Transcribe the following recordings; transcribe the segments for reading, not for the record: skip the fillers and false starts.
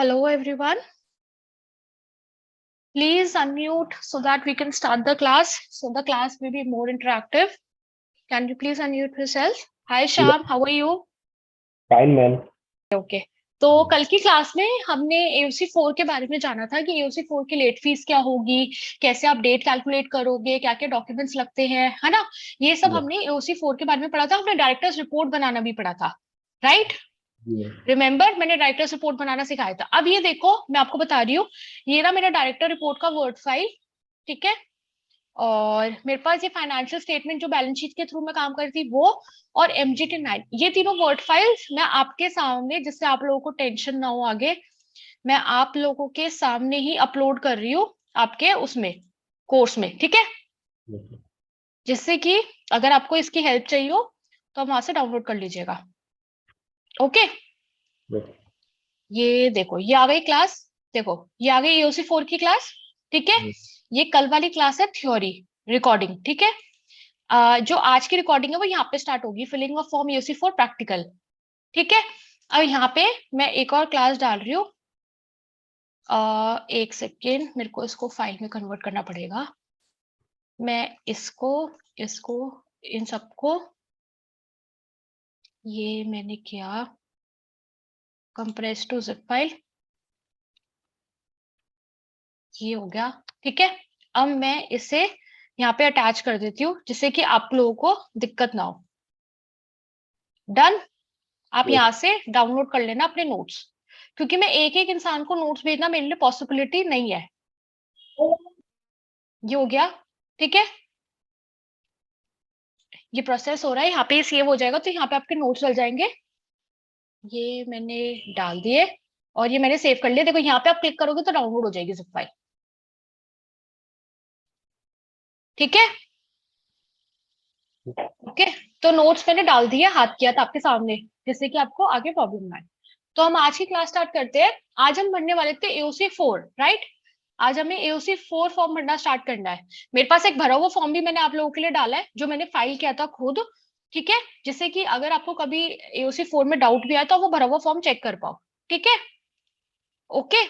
Hello everyone. Please unmute so that we can start the class. So the class will be more interactive. Can you please unmute yourself? Hi Sham, how are you? Fine, ma'am. Okay. तो कल की class में हमने AOC 4 के बारे में जाना था कि AOC 4 की लेट फीस क्या होगी, कैसे आप डेट कैलकुलेट करोगे, क्या क्या डॉक्यूमेंट्स लगते हैं, है ना? ये सब Yes. हमने AOC 4 के बारे में पढ़ा था। हमने डायरेक्टर्स रिपोर्ट बनाना भी पढ़ा था, राइट? Yes. रिमेंबर, मैंने डायरेक्टर्स रिपोर्ट बनाना सिखाया था। अब ये देखो, मैं आपको बता रही हूँ, ये ना मेरा डायरेक्टर रिपोर्ट का वर्ड फाइल, ठीक है? और मेरे पास ये फाइनेंशियल स्टेटमेंट जो बैलेंस शीट के थ्रू में काम करती थी वो, और MGT9, ये तीनों वर्ड फाइल्स मैं आपके सामने, जिससे आप लोगों को टेंशन ना हो आगे, मैं आप लोगों के सामने ही अपलोड कर रही हूँ आपके उसमें कोर्स में, ठीक है? Yes. जिससे कि अगर आपको इसकी हेल्प चाहिए हो तो आप वहां से डाउनलोड कर लीजिएगा। Okay, Yes. ये देखो, ये आ गई क्लास। देखो, ये आ गई AOC 4 की क्लास, ठीक है? Yes. ये कल वाली क्लास है थ्योरी रिकॉर्डिंग, ठीक है? जो आज की रिकॉर्डिंग है वो यहाँ पे स्टार्ट होगी, filling of form AOC 4 practical, ठीक है? अब यहाँ पे मैं एक और क्लास डाल रही हूँ। एक सेकेंड, मेरे को इसको फाइल में कन्वर्ट करना पड़ेगा। मैं इसको इसको इन सबको, ये मैंने किया कंप्रेस टू जिप फाइल, ये हो गया, ठीक है? अब मैं इसे यहाँ पे अटैच कर देती हूँ जिससे कि आप लोगों को दिक्कत ना हो। डन। आप Yes. यहाँ से डाउनलोड कर लेना अपने नोट्स, क्योंकि मैं एक एक इंसान को नोट्स भेजना मेरे लिए पॉसिबिलिटी नहीं है। ये हो गया, ठीक है? ये प्रोसेस हो रहा है, यहाँ पे सेव हो जाएगा तो यहाँ पे आपके नोट्स चल जाएंगे। ये मैंने डाल दिए और ये मैंने सेव कर लिया। देखो, यहाँ पे आप क्लिक करोगे तो डाउनलोड हो जाएगी जिप फाइल, ठीक है? ओके, तो नोट्स मैंने डाल दिए, हाथ किया था आपके सामने, जिससे कि आपको आगे प्रॉब्लम ना आए। तो हम आज की क्लास स्टार्ट करते हैं। आज हम भरने वाले थे AOC 4, राइट? आज हमें AOC 4 फॉर्म भरना स्टार्ट करना है। मेरे पास एक भरा हुआ फॉर्म भी मैंने आप लोगों के लिए डाला है, जो मैंने फाइल किया था खुद, ठीक है? जिससे कि अगर आपको कभी AOC 4 में डाउट भी आए तो वो भरा हुआ फॉर्म चेक कर पाओ, ठीक है? ओके।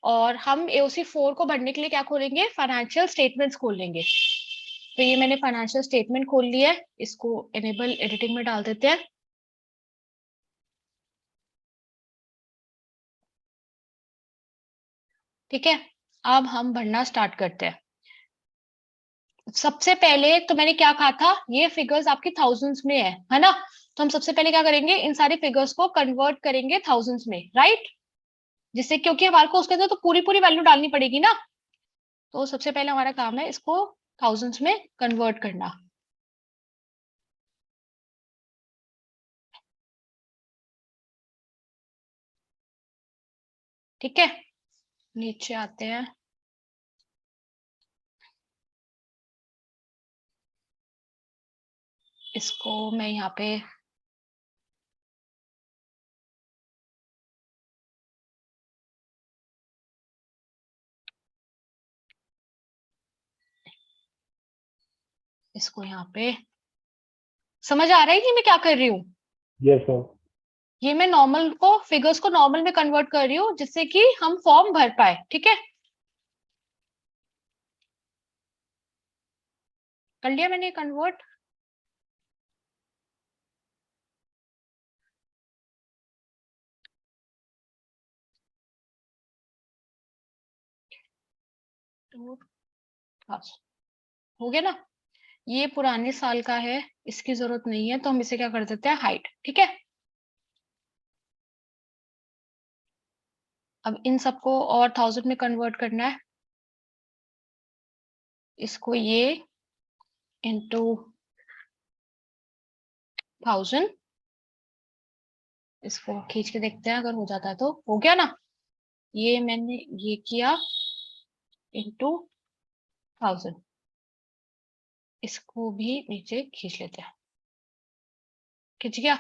और हम AOC 4 को भरने के लिए क्या खोलेंगे? फाइनेंशियल स्टेटमेंट्स खोल लेंगे। तो ये मैंने फाइनेंशियल स्टेटमेंट खोल लिया है, इसको एनेबल एडिटिंग में डाल देते हैं। ठीक है, अब हम भरना स्टार्ट करते हैं। सबसे पहले तो मैंने क्या कहा था, ये फिगर्स आपकी थाउजेंड्स में है ना? तो हम सबसे पहले क्या करेंगे, इन सारे फिगर्स को कन्वर्ट करेंगे थाउजेंड्स में, राइट? जिससे, क्योंकि हमारे को उसके अंदर तो पूरी पूरी वैल्यू डालनी पड़ेगी ना, तो सबसे पहले हमारा काम है इसको थाउजेंड्स में कन्वर्ट करना। ठीक है, नीचे आते हैं। इसको मैं यहाँ पे इसको यहाँ पे, समझ आ रहा है कि मैं क्या कर रही हूँ? Yes, ma'am. ये मैं नॉर्मल को, फिगर्स को नॉर्मल में कन्वर्ट कर रही हूँ जिससे कि हम फॉर्म भर पाए, ठीक है? कर लिया मैंने कन्वर्ट। हो गया ना? ये पुराने साल का है, इसकी जरूरत नहीं है, तो हम इसे क्या कर देते हैं, हाइड, ठीक है? अब इन सबको और थाउजेंड में कन्वर्ट करना है। इसको ये इंटू थाउजेंड, इसको खींच के देखते हैं अगर हो जाता है तो। हो गया ना? ये मैंने ये किया इंटू थाउजेंड, इसको भी नीचे खींच लेते हैं। खींच गया?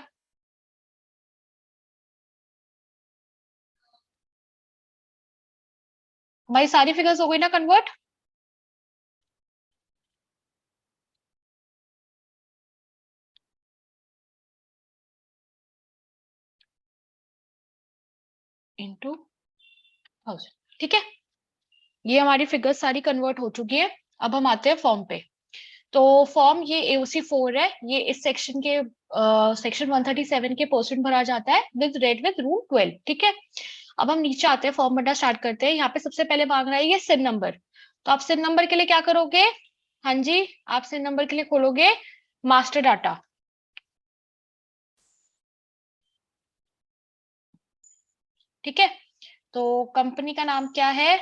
भाई सारी फिगर्स हो गई ना कन्वर्ट? इंटू 1000, ठीक है। ये हमारी फिगर सारी कन्वर्ट हो चुकी है। अब हम आते हैं फॉर्म पे। तो फॉर्म ये AOC 4 है, ये इस सेक्शन के सेक्शन 137 के परसेंट भरा जाता है विद रेट विद रूल 12, ठीक है। अब हम नीचे आते हैं, फॉर्म भरना स्टार्ट करते हैं। यहाँ पे सबसे पहले मांग रहा है ये सिन नंबर। तो आप सिन नंबर के लिए क्या करोगे? हाँ जी, आप सिन नंबर के लिए खोलोगे मास्टर डाटा, ठीक है। तो कंपनी का नाम क्या है?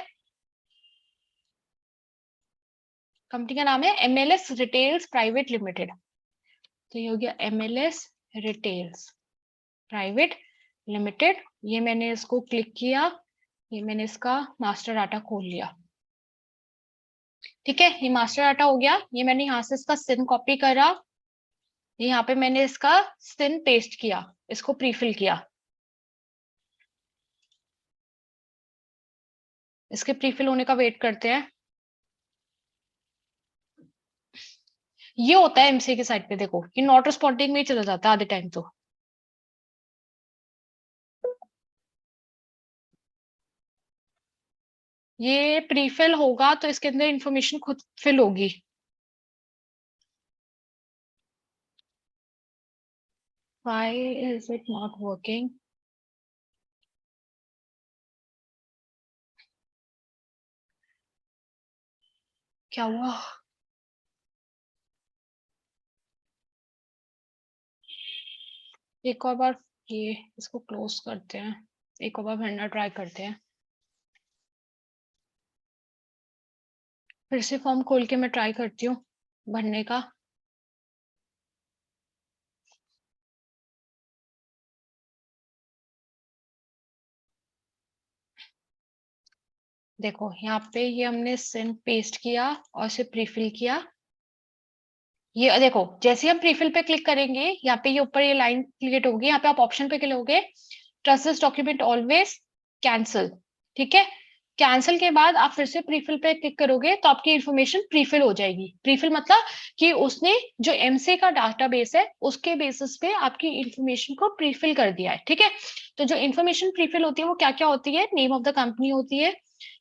कंपनी का नाम है MLS रिटेल्स प्राइवेट लिमिटेड। तो ये हो गया MLS रिटेल्स प्राइवेट लिमिटेड। ये मैंने इसको क्लिक किया, ये मैंने इसका मास्टर डाटा खोल लिया, ठीक है। ये मास्टर डाटा हो गया। ये मैंने यहाँ से इसका सिन कॉपी करा, यहाँ पे मैंने इसका सिन पेस्ट किया, इसको प्रीफिल किया। इसके प्रीफिल होने का वेट करते हैं। ये होता है MCA के साइड पे, देखो ये नॉट रिस्पॉन्डिंग में ही चला जाता है आधे टाइम तो। ये प्रीफिल होगा तो इसके अंदर इंफॉर्मेशन खुद फिल होगी। Why is it not working? क्या हुआ? एक और बार ये इसको क्लोज करते हैं, एक और बार भरना ट्राई करते हैं। फिर से फॉर्म खोल के मैं ट्राई करती हूँ भरने का। देखो यहाँ पे ये हमने सिन पेस्ट किया और इसे प्रीफिल किया। ये देखो जैसे हम प्रीफिल पे क्लिक करेंगे, यहाँ पे ये ऊपर ये लाइन क्लिक होगी, यहाँ पे आप ऑप्शन पे क्लिक करोगे trust this document always, cancel, ठीक है। कैंसिल के बाद आप फिर से प्रीफिल पे क्लिक करोगे तो आपकी इंफॉर्मेशन प्रीफिल हो जाएगी। प्रीफिल मतलब कि उसने जो MCA का डाटाबेस है उसके बेसिस पे आपकी इंफॉर्मेशन को प्रीफिल कर दिया है, ठीक है। तो जो इंफॉर्मेशन प्रीफिल होती है वो क्या क्या होती है? नेम ऑफ द कंपनी होती है,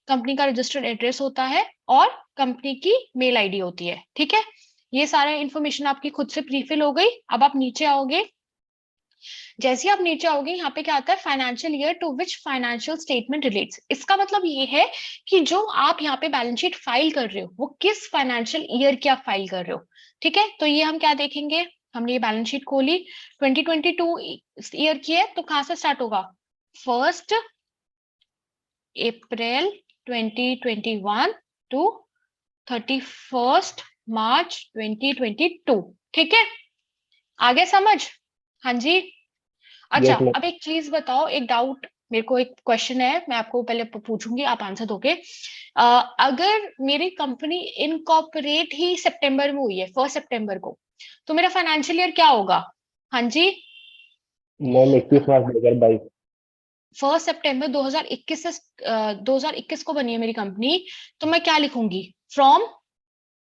कंपनी का रजिस्टर्ड एड्रेस होता है और कंपनी की मेल ID होती है, ठीक है। ये सारा इंफॉर्मेशन आपकी खुद से प्रीफिल हो गई। अब आप नीचे आओगे, जैसे आप नीचे आओगे यहाँ पे क्या आता है? Financial year to which financial statement relates. इसका मतलब ये है कि जो आप यहाँ पे बैलेंस शीट फाइल कर रहे हो वो किस फाइनेंशियल ईयर की आप फाइल कर रहे हो, ठीक है। तो ये हम क्या देखेंगे? हमने ये बैलेंस शीट खोली, 2022 ईयर की है, तो कहाँ से स्टार्ट होगा? 1 अप्रैल 2021 टू 31 मार्च 2022, ठीक है। आगे समझ? हाँ जी। अच्छा, Yes, ma'am. अब एक चीज बताओ, एक डाउट मेरे को, एक क्वेश्चन है, मैं आपको पहले पूछूंगी, आप आंसर दोगे। अगर मेरी कंपनी इनकॉर्पोरेट ही सितंबर में हुई है, 1 सितंबर को, तो मेरा फाइनेंशियल ईयर क्या होगा? हाँ जी, मैम 21 मार्च 2022। 1 सितंबर 2021 से 2021 को बनी है मेरी कंपनी, तो मैं क्या लिखूंगी? फ्रॉम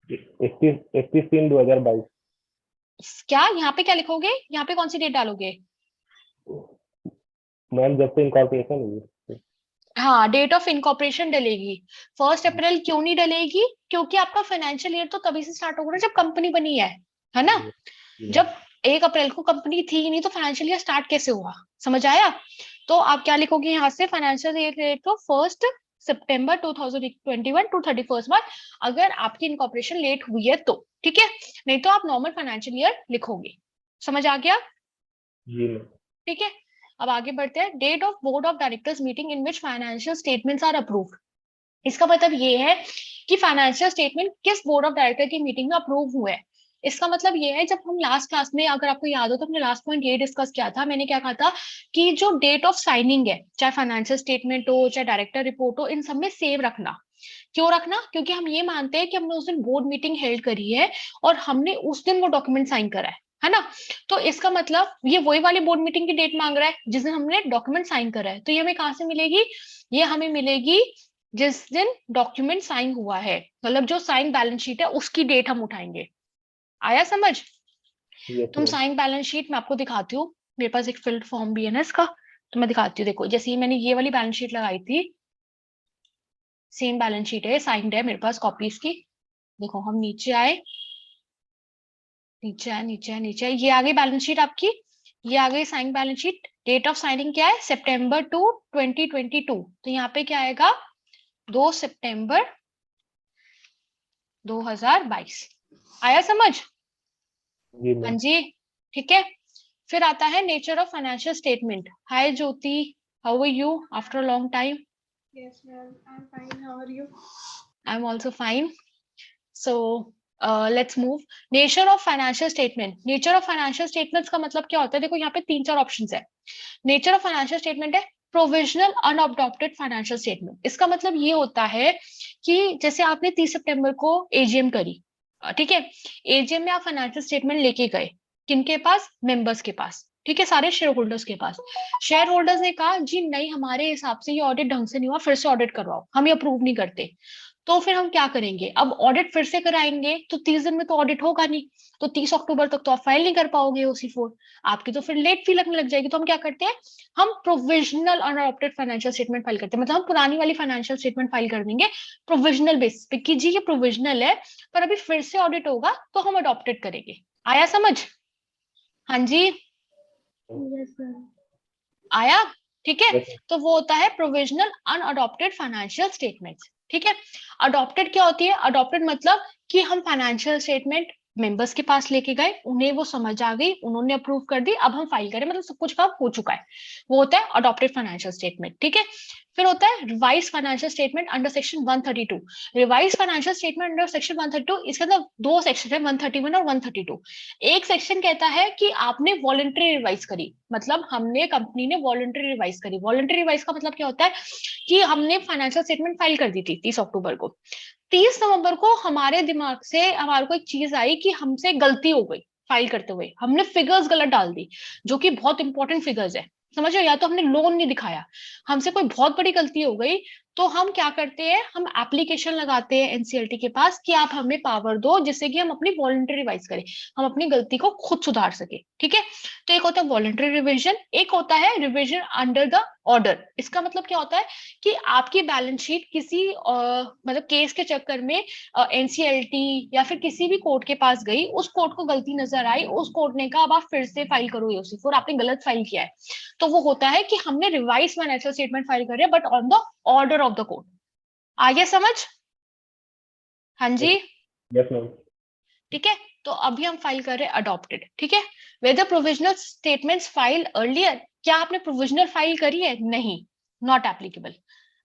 31/3/2022। क्या यहाँ पे क्या लिखोगे? यहाँ पे कौन सी डेट डालोगे? मैम जब से इनकॉर्पोरेशन हुई है। हाँ, डेट ऑफ इनकॉर्पोरेशन डलेगी। 1 अप्रैल क्यों नहीं डलेगी? क्योंकि आपका फाइनेंशियल ईयर तो तभी से स्टार्ट होगा ना जब कंपनी बनी है ना। जब 1 अप्रैल को कंपनी थी ही नहीं तो फाइनेंशियल ईयर स्टार्ट कैसे हुआ? समझ आया? तो आप क्या लिखोगे यहाँ से? फाइनेंशियल ईयर डेट को 1 सितंबर 2021 टू 31 मार्च, अगर आपकी इनकॉर्पोरेशन लेट हुई है तो, ठीक है। नहीं तो आप नॉर्मल फाइनेंशियल ईयर लिखोगे। समझ आ गया? जी मैम। ठीक है। अब आगे बढ़ते हैं। Date of board of directors meeting in which financial statements are approved. इसका मतलब ये है कि फाइनेंशियल स्टेटमेंट किस बोर्ड ऑफ डायरेक्टर की मीटिंग में अप्रूव हुए हैं। इसका मतलब ये है, जब हम लास्ट क्लास में, अगर आपको याद हो तो हमने लास्ट पॉइंट ये डिस्कस किया था, मैंने क्या कहा था कि जो डेट ऑफ साइनिंग है, चाहे फाइनेंशियल स्टेटमेंट हो चाहे डायरेक्टर रिपोर्ट हो, इन सब में सेव रखना। क्यों रखना? क्योंकि हम ये मानते हैं कि हमने उस दिन बोर्ड मीटिंग हेल्ड करी है और हमने उस दिन वो डॉक्यूमेंट साइन करा है ना। तो इसका मतलब ये वही वाली बोर्ड मीटिंग की डेट मांग रहा है जिस दिन हमने डॉक्यूमेंट साइन करा है। तो ये हमें कहाँ से मिलेगी? ये हमें मिलेगी जिस दिन डॉक्यूमेंट साइन हुआ है, मतलब जो साइन बैलेंस शीट है उसकी डेट हम उठाएंगे। आया समझ? Yes, तुम मैम। साइन बैलेंस शीट मैं आपको दिखाती हूँ, मेरे पास एक फिल्ड फॉर्म भी है ना इसका, तो मैं दिखाती हूँ, देखो जैसे मैंने ये वाली बैलेंस शीट लगाई थी, सेम बैलेंस शीट है, साइंड है मेरे पास कॉपीज की। देखो हम नीचे आए, नीचे आए, नीचे आए, नीचे आए, ये आ गई बैलेंस शीट आपकी, ये आ गई sign balance sheet. Date of signing क्या है, सितंबर 2 2022। तो यहाँ पे क्या आएगा, 2 सितंबर 2022। आया समझ? जी हाँ मैम। जी, ठीक है। फिर आता है nature of financial statement. Hi Jyoti, how are you after a long time? Yes, ma'am. I'm fine. How are you? I am also fine. So let's move. Nature of financial statement. Nature of financial statements का मतलब क्या होता है, देखो यहाँ पे 3-4 options है। Nature of financial statement है प्रोविजनल अनअडॉप्टेड फाइनेंशियल स्टेटमेंट। इसका मतलब ये होता है कि जैसे आपने 30 सितंबर को एजीएम करी, ठीक है, एजीएम में आप फाइनेंशियल स्टेटमेंट लेके गए, किनके पास, मेंबर्स के पास, ठीक है, सारे शेयर होल्डर्स के पास। शेयर होल्डर्स ने कहा जी नहीं, हमारे हिसाब से ये ऑडिट ढंग से नहीं हुआ, फिर से ऑडिट करवाओ, हम ये अप्रूव नहीं करते। तो फिर हम क्या करेंगे, अब ऑडिट फिर से कराएंगे तो 30 दिन में तो ऑडिट होगा नहीं, तो 30 अक्टूबर तक तो आप फाइल नहीं कर पाओगे OC4, आपकी तो फिर लेट फी लगने लग जाएगी। तो हम क्या करते हैं, हम प्रोविजनल अनअडॉप्टेड फाइनेंशियल स्टेटमेंट फाइल करते हैं, मतलब हम पुरानी वाली फाइनेंशियल स्टेटमेंट फाइल कर देंगे प्रोविजनल बेसिस पे कि जी ये प्रोविजनल है, पर अभी फिर से ऑडिट होगा तो हम अडॉप्टेड करेंगे। आया समझ? हाँ जी, Yes, ma'am. आया, ठीक है। Yes, तो वो होता है प्रोविजनल अनअडॉप्टेड फाइनेंशियल स्टेटमेंट्स, ठीक है। अडॉप्टेड क्या होती है, अडॉप्टेड मतलब कि हम फाइनेंशियल स्टेटमेंट मेंबर्स के पास लेके गए, उन्हें वो समझ आ गई, उन्होंने अप्रूव कर दी, अब हम फाइल करें, मतलब सब कुछ काम हो चुका है, वो होता है अडॉप्टेड फाइनेंशियल स्टेटमेंट, ठीक है। फिर होता है revise financial statement under section 132। Revise financial statement under section 132, इसके अंदर 2 सेक्शन है, 131 और 132। एक सेक्शन कहता है कि आपने वॉलंटरी रिवाइज करी, मतलब हमने, कंपनी ने वॉलंटरी रिवाइज करी। वॉलंटरी रिवाइज का मतलब क्या होता है कि हमने फाइनेंशियल स्टेटमेंट फाइल कर दी थी 30 अक्टूबर को, 30 नवंबर को हमारे दिमाग से हमारे को एक चीज आई कि हमसे गलती हो गई, फाइल करते हुए हमने फिगर्स गलत डाल दी, जो कि बहुत इंपॉर्टेंट फिगर्स है, समझ रहे हो, या तो हमने लोन नहीं दिखाया, हमसे कोई बहुत बड़ी गलती हो गई। तो हम क्या करते हैं, हम एप्लीकेशन लगाते हैं एनसीएलटी के पास कि आप हमें पावर दो जिससे कि हम अपनी वॉलंटरी रिवाइज करें, हम अपनी गलती को खुद सुधार सके, ठीक है। तो एक होता है वॉलंटरी रिविजन, एक होता है रिविजन अंडर द ऑर्डर। इसका मतलब क्या होता है कि आपकी बैलेंस शीट किसी मतलब केस के चक्कर में एनसीएलटी या फिर किसी भी कोर्ट के पास गई, उस कोर्ट को गलती नजर आई, उस कोर्ट ने कहा अब आप फिर से फाइल करो OC4, आपने गलत फाइल किया है, तो वो होता है कि हमने रिवाइज फाइनेंशियल स्टेटमेंट फाइल कर रहे हैं but on the order of the court. आगे समझ? हाँ जी, yes मैम। ठीक है। तो अभी हम फाइल कर रहे हैं अडॉप्टेड, ठीक है। Whether provisional statements file earlier, क्या आपने प्रोविजनल फाइल करी है, नहीं, नॉट एप्लीकेबल।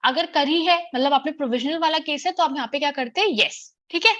अगर करी है, मतलब आपने प्रोविजनल वाला केस है, तो आप यहाँ पे क्या करते हैं, यस, ठीक है।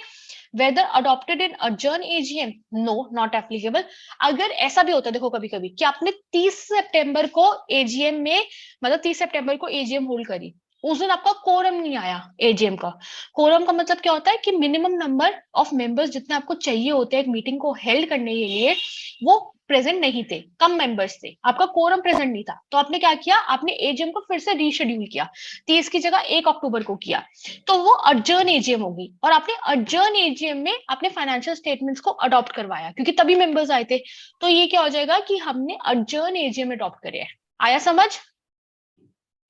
Whether adopted in adjourn AGM, no, not applicable. अगर ऐसा भी होता है, देखो कभी कभी कि आपने 30 सितंबर को AGM में, मतलब 30 सितंबर को AGM होल्ड करी, उस दिन आपका कोरम नहीं आया AGM का। कोरम का मतलब क्या होता है कि मिनिमम नंबर ऑफ मेंबर्स जितने आपको चाहिए होते हैं एक मीटिंग को हेल्ड करने के लिए, वो प्रेजेंट नहीं थे, कम मेंबर्स थे, आपका कोरम प्रेजेंट नहीं था, तो आपने क्या किया, आपने AGM को फिर से रीशेड्यूल किया, 30 की जगह 1 अक्टूबर को किया, तो वो adjourn AGM होगी, और आपने adjourn AGM में अपने फाइनेंशियल स्टेटमेंट्स को अडॉप्ट करवाया क्योंकि तभी मेंबर्स आए थे, तो ये क्या हो जाएगा कि हमने adjourn AGM अडॉप्ट करे है। आया समझ?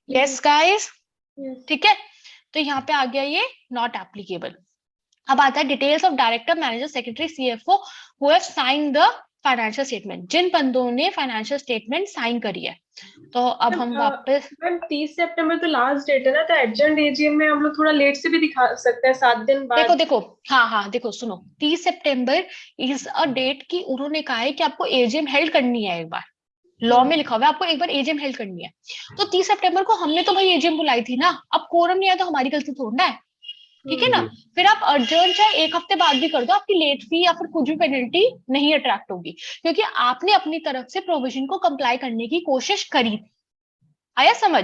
Yes guys, Yes. ठीक है। तो यहाँ पे आ गया ये नॉट एप्लीकेबल। अब आता है details of director, manager, secretary, CFO who have sign the financial statement, जिन बंदों ने फाइनेंशियल स्टेटमेंट साइन करी है। तो अब हम वापस, मैम 30 सितंबर तो लास्ट डेट है ना, तो एडजर्न एजीएम में हम लोग थोड़ा लेट से भी दिखा सकते हैं, 7 दिन बाद। देखो देखो, हाँ हाँ, देखो सुनो, 30 सितंबर इज अ डेट की उन्होंने कहा है कि आपको एजीएम हेल्ड करनी है, एक बार लॉ में लिखा हुआ है आपको एक बार एजीएम हेल्ड करनी है। तो 30 सितंबर को हमने तो भाई एजीएम बुलाई थी ना, अब कोरम नहीं आया तो हमारी गलती थोड़ी ना है, ठीक है ना। फिर आप अर्जेंट चाहे 1 हफ्ते बाद भी कर दो, आपकी लेट फी या फिर कुछ भी पेनल्टी नहीं अट्रैक्ट होगी, क्योंकि आपने अपनी तरफ से प्रोविजन को कंप्लाई करने की कोशिश करी थी। आया समझ?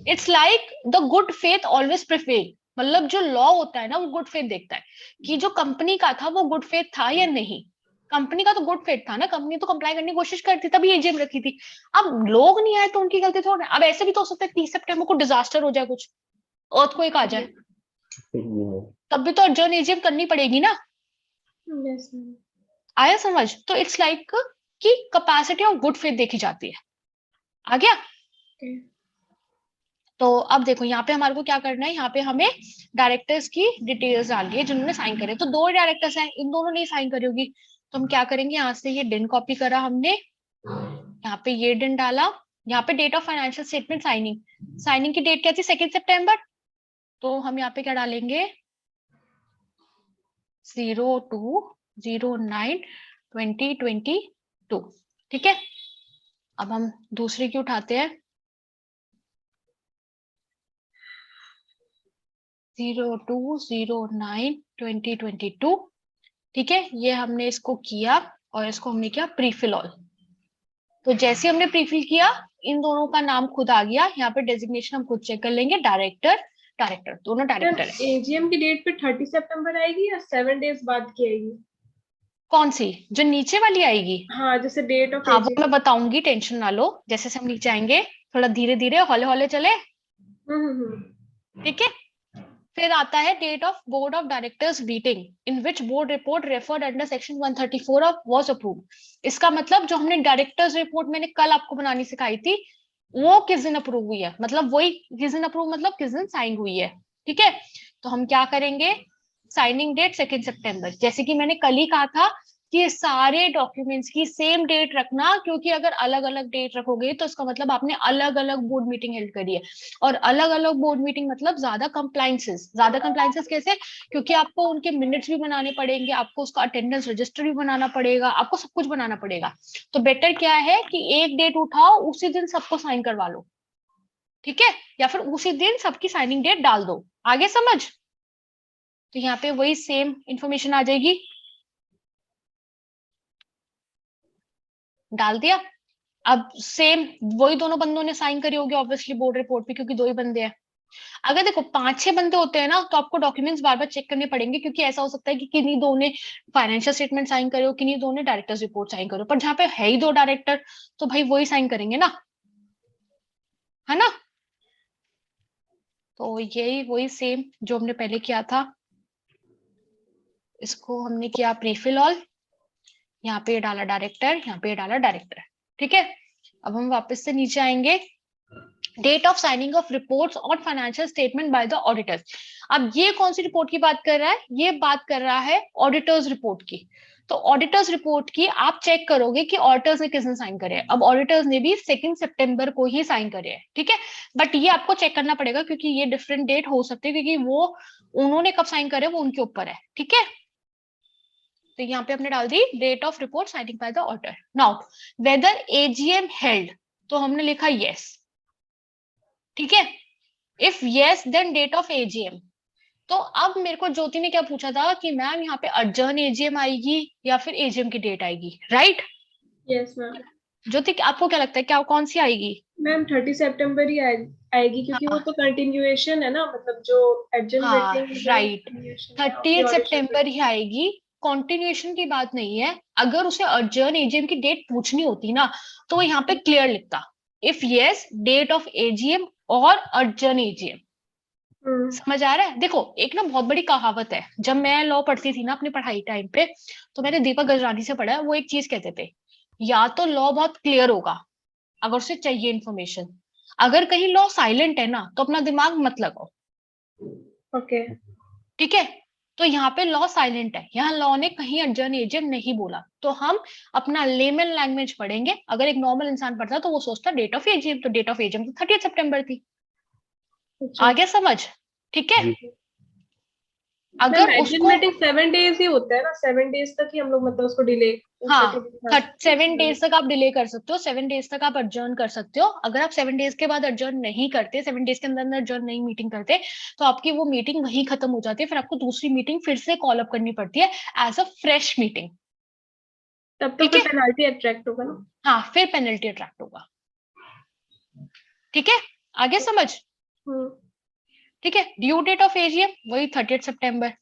It's like the good faith always prevail, मतलब जो लॉ होता है ना वो गुड फेथ देखता है कि जो कंपनी का था वो गुड फेथ था या नहीं। कंपनी का तो गुड फेथ था ना, कंपनी तो कंप्लाई करने की कोशिश करती तभी एजीएम रखी थी। अब लोग नहीं आए तो उनकी गलती थोड़ी। अब ऐसे भी तो हो सकता है 30 सितंबर को डिजास्टर हो जाए, कुछ अर्थक्वेक आ जाए, जी मैम। तब भी तो adjourn AGM करनी पड़ेगी ना। Yes, ma'am. आया समझ? तो इट्स लाइक कि कैपेसिटी ऑफ गुड फेथ देखी जाती है। आ गया? Okay. तो अब देखो यहाँ पे हमारे को क्या करना है, यहाँ पे हमें डायरेक्टर्स की डिटेल्स डालनी है जिन्होंने साइन करे। तो 2 डायरेक्टर्स हैं, इन दोनों ने साइन करी होगी, तो हम क्या करेंगे, यहाँ से ये डिन कॉपी करा हमने, यहाँ पे ये डिन डाला, यहाँ पे date of financial statement signing, signing की डेट क्या थी 2 सितंबर, तो हम यहाँ पे क्या डालेंगे 02/09/2022। ठीक है, अब हम दूसरे की उठाते हैं, 02/09/2022। ठीक है, ये हमने इसको किया और इसको हमने किया प्रीफिल ऑल। तो जैसे हमने प्रीफिल किया, इन दोनों का नाम खुद आ गया, यहाँ पे डेजिग्नेशन हम खुद चेक कर लेंगे, डायरेक्टर डायरेक्टर दोनों डायरेक्टर है। एजीएम की डेट पे 30 सितंबर आएगी या 7 डेज बाद की आएगी? कौन सी, जो नीचे वाली आएगी? हाँ, जैसे डेट ऑफ हाँ वो एजीएम। मैं बताऊंगी, टेंशन ना लो, जैसे से हम नीचे आएंगे थोड़ा धीरे धीरे हौले हौले चले। ठीक है, फिर आता है date of board of directors meeting in which board report referred under section 134 of was approved. इसका मतलब जो हमने डायरेक्टर्स रिपोर्ट मैंने कल आपको बनानी सिखाई थी, वो किस दिन अप्रूव हुई है, मतलब वही किस दिन अप्रूव मतलब किस दिन साइन हुई है। ठीक है, तो हम क्या करेंगे, साइनिंग डेट 2 सितंबर, जैसे कि मैंने कल ही कहा था कि सारे डॉक्यूमेंट्स की सेम डेट रखना, क्योंकि अगर अलग अलग डेट रखोगे तो इसका मतलब आपने अलग अलग बोर्ड मीटिंग हेल्ड करी है, और अलग अलग बोर्ड मीटिंग मतलब ज्यादा कंप्लाइंसेस कैसे, क्योंकि आपको उनके मिनट्स भी बनाने पड़ेंगे, आपको उसका अटेंडेंस रजिस्टर भी बनाना पड़ेगा, आपको सब कुछ बनाना पड़ेगा। तो बेटर क्या है कि एक डेट उठाओ, उसी दिन सबको साइन करवा लो। ठीक है, या फिर उसी दिन सबकी साइनिंग डेट डाल दो। आगे समझ? तो यहाँ पे वही सेम इंफॉर्मेशन आ जाएगी, डाल दिया। अब सेम वही दोनों बंदों ने साइन करी होगी ऑब्वियसली बोर्ड रिपोर्ट पे, क्योंकि 2 ही बंदे हैं। अगर देखो 5-6 बंदे होते हैं ना, तो आपको डॉक्यूमेंट्स बार बार चेक करने पड़ेंगे, क्योंकि ऐसा हो सकता है कि किन्हीं दो ने फाइनेंशियल स्टेटमेंट साइन करे हो, किन्हीं दो ने डायरेक्टर्स रिपोर्ट साइन करो, पर जहाँ पे है ही 2 डायरेक्टर, तो भाई वही साइन करेंगे ना, है ना? तो यही वही सेम जो हमने पहले किया था, इसको हमने किया प्रीफिल ऑल, यहाँ पे डाला डायरेक्टर, यहाँ पे डाला डायरेक्टर। ठीक है, अब हम वापस से नीचे आएंगे, date of signing of reports on financial statement by the auditors. अब ये कौन सी रिपोर्ट की बात कर रहा है, ये बात कर रहा है ऑडिटर्स रिपोर्ट की। तो ऑडिटर्स रिपोर्ट की आप चेक करोगे कि ऑडिटर्स ने किस दिन साइन करे हैं। अब ऑडिटर्स ने भी 2 सितंबर को ही साइन करे हैं। ठीक है, बट ये आपको चेक करना पड़ेगा, क्योंकि ये डिफरेंट डेट हो सकती है, क्योंकि वो उन्होंने कब साइन करे वो उनके ऊपर है। ठीक है, तो यहाँ पे हमने डाल दी date of report signing by the auditor. Now whether AGM held, तो हमने लिखा यस। ठीक है, if yes then date of AGM. तो अब मेरे को ज्योति ने क्या पूछा था कि मैम यहाँ पे अर्जन एजीएम आएगी या फिर एजीएम की डेट आएगी, राइट? Yes ma'am. ज्योति आपको क्या लगता है, क्या कौन सी आएगी? मैम 30 सितंबर ही आएगी, क्योंकि वो तो कंटिन्यूएशन है ना, मतलब जो अर्जेंट हाँ मीटिंग राइट, 30 सितंबर ही आएगी, कॉन्टिन्यूएशन की बात नहीं है। अगर उसे अर्जन एजीएम की डेट पूछनी होती ना, तो वो यहाँ पे क्लियर लिखता, if yes date of AGM और अर्जन एजीएम। समझ आ रहा है? देखो एक ना बहुत बड़ी कहावत है, जब मैं लॉ पढ़ती थी ना अपनी पढ़ाई टाइम पे, तो मैंने दीपक गजरानी से पढ़ा है, वो एक चीज कहते थे, या तो लॉ बहुत क्लियर होगा अगर उसे चाहिए इन्फॉर्मेशन, अगर कहीं लॉ साइलेंट है ना तो अपना दिमाग मत लगाओ। ओके। ठीक है, तो यहाँ पे लॉ साइलेंट है, यहाँ लॉ ने कहीं अर्जन एजीएम नहीं बोला, तो हम अपना लेमन लैंग्वेज पढ़ेंगे। अगर एक नॉर्मल इंसान पढ़ता तो वो सोचता डेट ऑफ एजीएम, तो डेट ऑफ एजीएम तो 30 सितंबर थी। आगे समझ? ठीक है, अगर उसको 7 डेज ही होता है ना, 7 डेज तक ही हम लोग मतलब उसको डिले। हाँ 7 डेज तक आप डिले कर सकते हो, 7 डेज तक आप अर्जर्न कर सकते हो। अगर आप 7 डेज के बाद अर्जर्न नहीं करते, 7 डेज के अंदर अर्जर्न नहीं मीटिंग करते, तो आपकी वो मीटिंग वहीं खत्म हो जाती है, फिर आपको दूसरी मीटिंग फिर से कॉल अप करनी पड़ती है एज अ फ्रेश मीटिंग। तब तो फिर पेनल्टी अट्रैक्ट होगा ना। हाँ फिर पेनल्टी अट्रैक्ट होगा। ठीक है, आगे समझ? ठीक है, ड्यू डेट ऑफ एजीएम वही 30 सितंबर,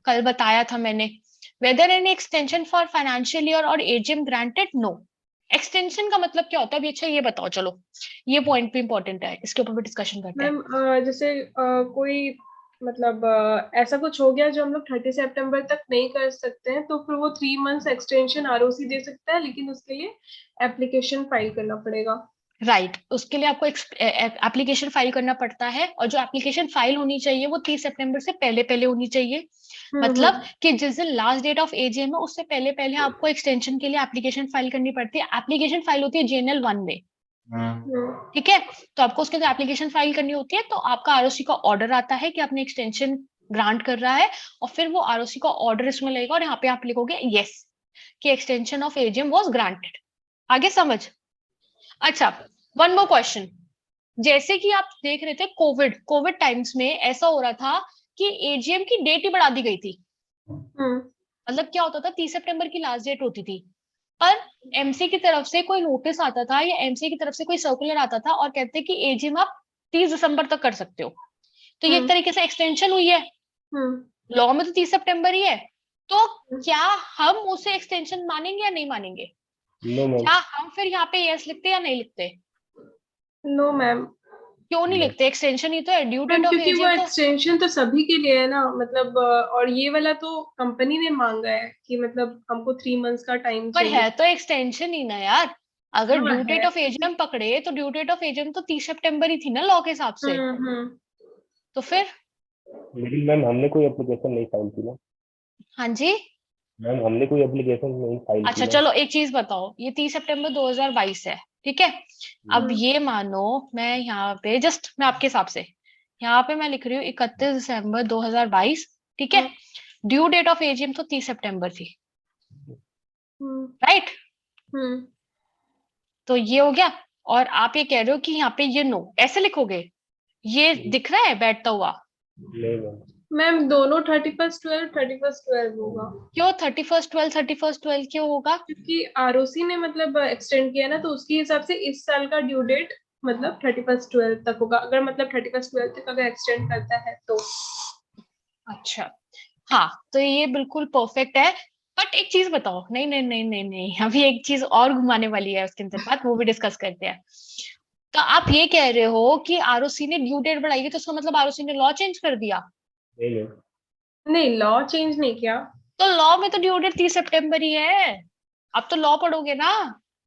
कल बताया था मैंने। Whether any extension for financial year और एजीएम ग्रांटेड, नो। एक्सटेंशन का मतलब क्या होता है अभी, अच्छा ये बताओ, चलो ये पॉइंट भी इंपॉर्टेंट है, इसके ऊपर भी डिस्कशन करते हैं। मैम जैसे कोई मतलब ऐसा कुछ हो गया जो हम लोग 30 सितंबर तक नहीं कर सकते हैं, तो फिर वो 3 मंथ्स एक्सटेंशन आरओसी दे सकता है, लेकिन उसके लिए एप्लीकेशन फाइल करना पड़ेगा। राइट, उसके लिए आपको एप्लीकेशन फाइल करना पड़ता है, और जो एप्लीकेशन फाइल होनी चाहिए वो 30 सितंबर से पहले पहले होनी चाहिए। मतलब कि जिस दिन लास्ट डेट ऑफ एजीएम है उससे पहले पहले आपको एक्सटेंशन के लिए एप्लीकेशन फाइल करनी पड़ती है। एप्लीकेशन फाइल होती है JNL 1 में, ठीक है। तो आपको उसके अंदर एप्लीकेशन फाइल करनी होती है, तो आपका आरओसी का ऑर्डर आता है कि आपने एक्सटेंशन ग्रांट कर रहा है, और फिर वो आरओसी का ऑर्डर इसमें लगेगा, और यहाँ पे आप लिखोगे यस कि extension of AGM was granted. आगे समझ? अच्छा, वन मोर क्वेश्चन। जैसे कि आप देख रहे थे कोविड टाइम्स में ऐसा हो रहा था कि एजीएम की डेट ही बढ़ा दी गई थी। मतलब क्या होता था, 30 सितंबर की लास्ट डेट होती थी, पर एमसी की तरफ से कोई नोटिस आता था या एमसी की तरफ से कोई सर्कुलर आता था और कहते कि एजीएम आप 30 दिसंबर तक कर सकते हो। तो ये एक तरीके से एक्सटेंशन हुई है। लॉ में तो 30 सितंबर ही है, तो क्या हम उसे एक्सटेंशन मानेंगे या नहीं मानेंगे? No ma'am. क्या हम फिर यहाँ पे यस लिखते या नहीं लिखते? No ma'am. क्यों नहीं Yes. लिखते? एक्सटेंशन ही तो है, ड्यू डेट ऑफ क्योंकि वो एजीएम तो एक्सटेंशन तो सभी के लिए है ना, मतलब और ये वाला तो कंपनी ने मांगा है कि मतलब हमको 3 मंथ्स का टाइम पर चाहिए। है तो एक्सटेंशन ही ना यार। अगर हाँ ड्यू डेट है। ऑफ एजीएम पकड़े तो ड्यू डेट ऑफ एजीएम तो 30 सितंबर ही थी ना लॉ के हिसाब से। तो फिर लेकिन मैम हमने कोई एप्लीकेशन नहीं फाइल की ना। हाँ जी, मैम हमने कोई एप्लीकेशन नहीं फाइल अच्छा की ना। चलो एक चीज बताओ, ये 30 सितंबर 2022 है, ठीक है। अब ये मानो मैं यहाँ पे जस्ट मैं आपके हिसाब से यहाँ पे मैं लिख रही हूँ 31 दिसंबर 2022, ठीक है। ड्यू डेट ऑफ एजीएम तो 30 सितंबर थी, राइट। तो ये हो गया, और आप ये कह रहे हो कि यहाँ पे ये नो ऐसे लिखोगे, ये दिख रहा है बैठता हुआ? नहीं मैम। मैम दोनों 31/12 होगा, क्यों 31/12 क्यों होगा? क्योंकि आरओसी ने मतलब एक्सटेंड किया ना, तो उसके हिसाब से इस साल का ड्यू डेट मतलब 31/12 तक होगा, अगर मतलब 31/12 तक अगर एक्सटेंड करता है तो। अच्छा, हाँ तो ये बिल्कुल परफेक्ट है। बट एक चीज बताओ, नहीं नहीं नहीं नहीं नहीं, अभी एक चीज और घुमाने वाली है उसके अंदर बात, वो भी डिस्कस करते हैं। तो आप ये कह रहे हो कि आरओसी ने ड्यू डेट बढ़ाई है, तो उसका मतलब आरओसी ने लॉ चेंज कर दिया? नहीं मैम। नहीं, लॉ चेंज नहीं किया। तो लॉ में तो ड्यू डेट 30 सितंबर ही है। अब तो लॉ पढ़ोगे ना।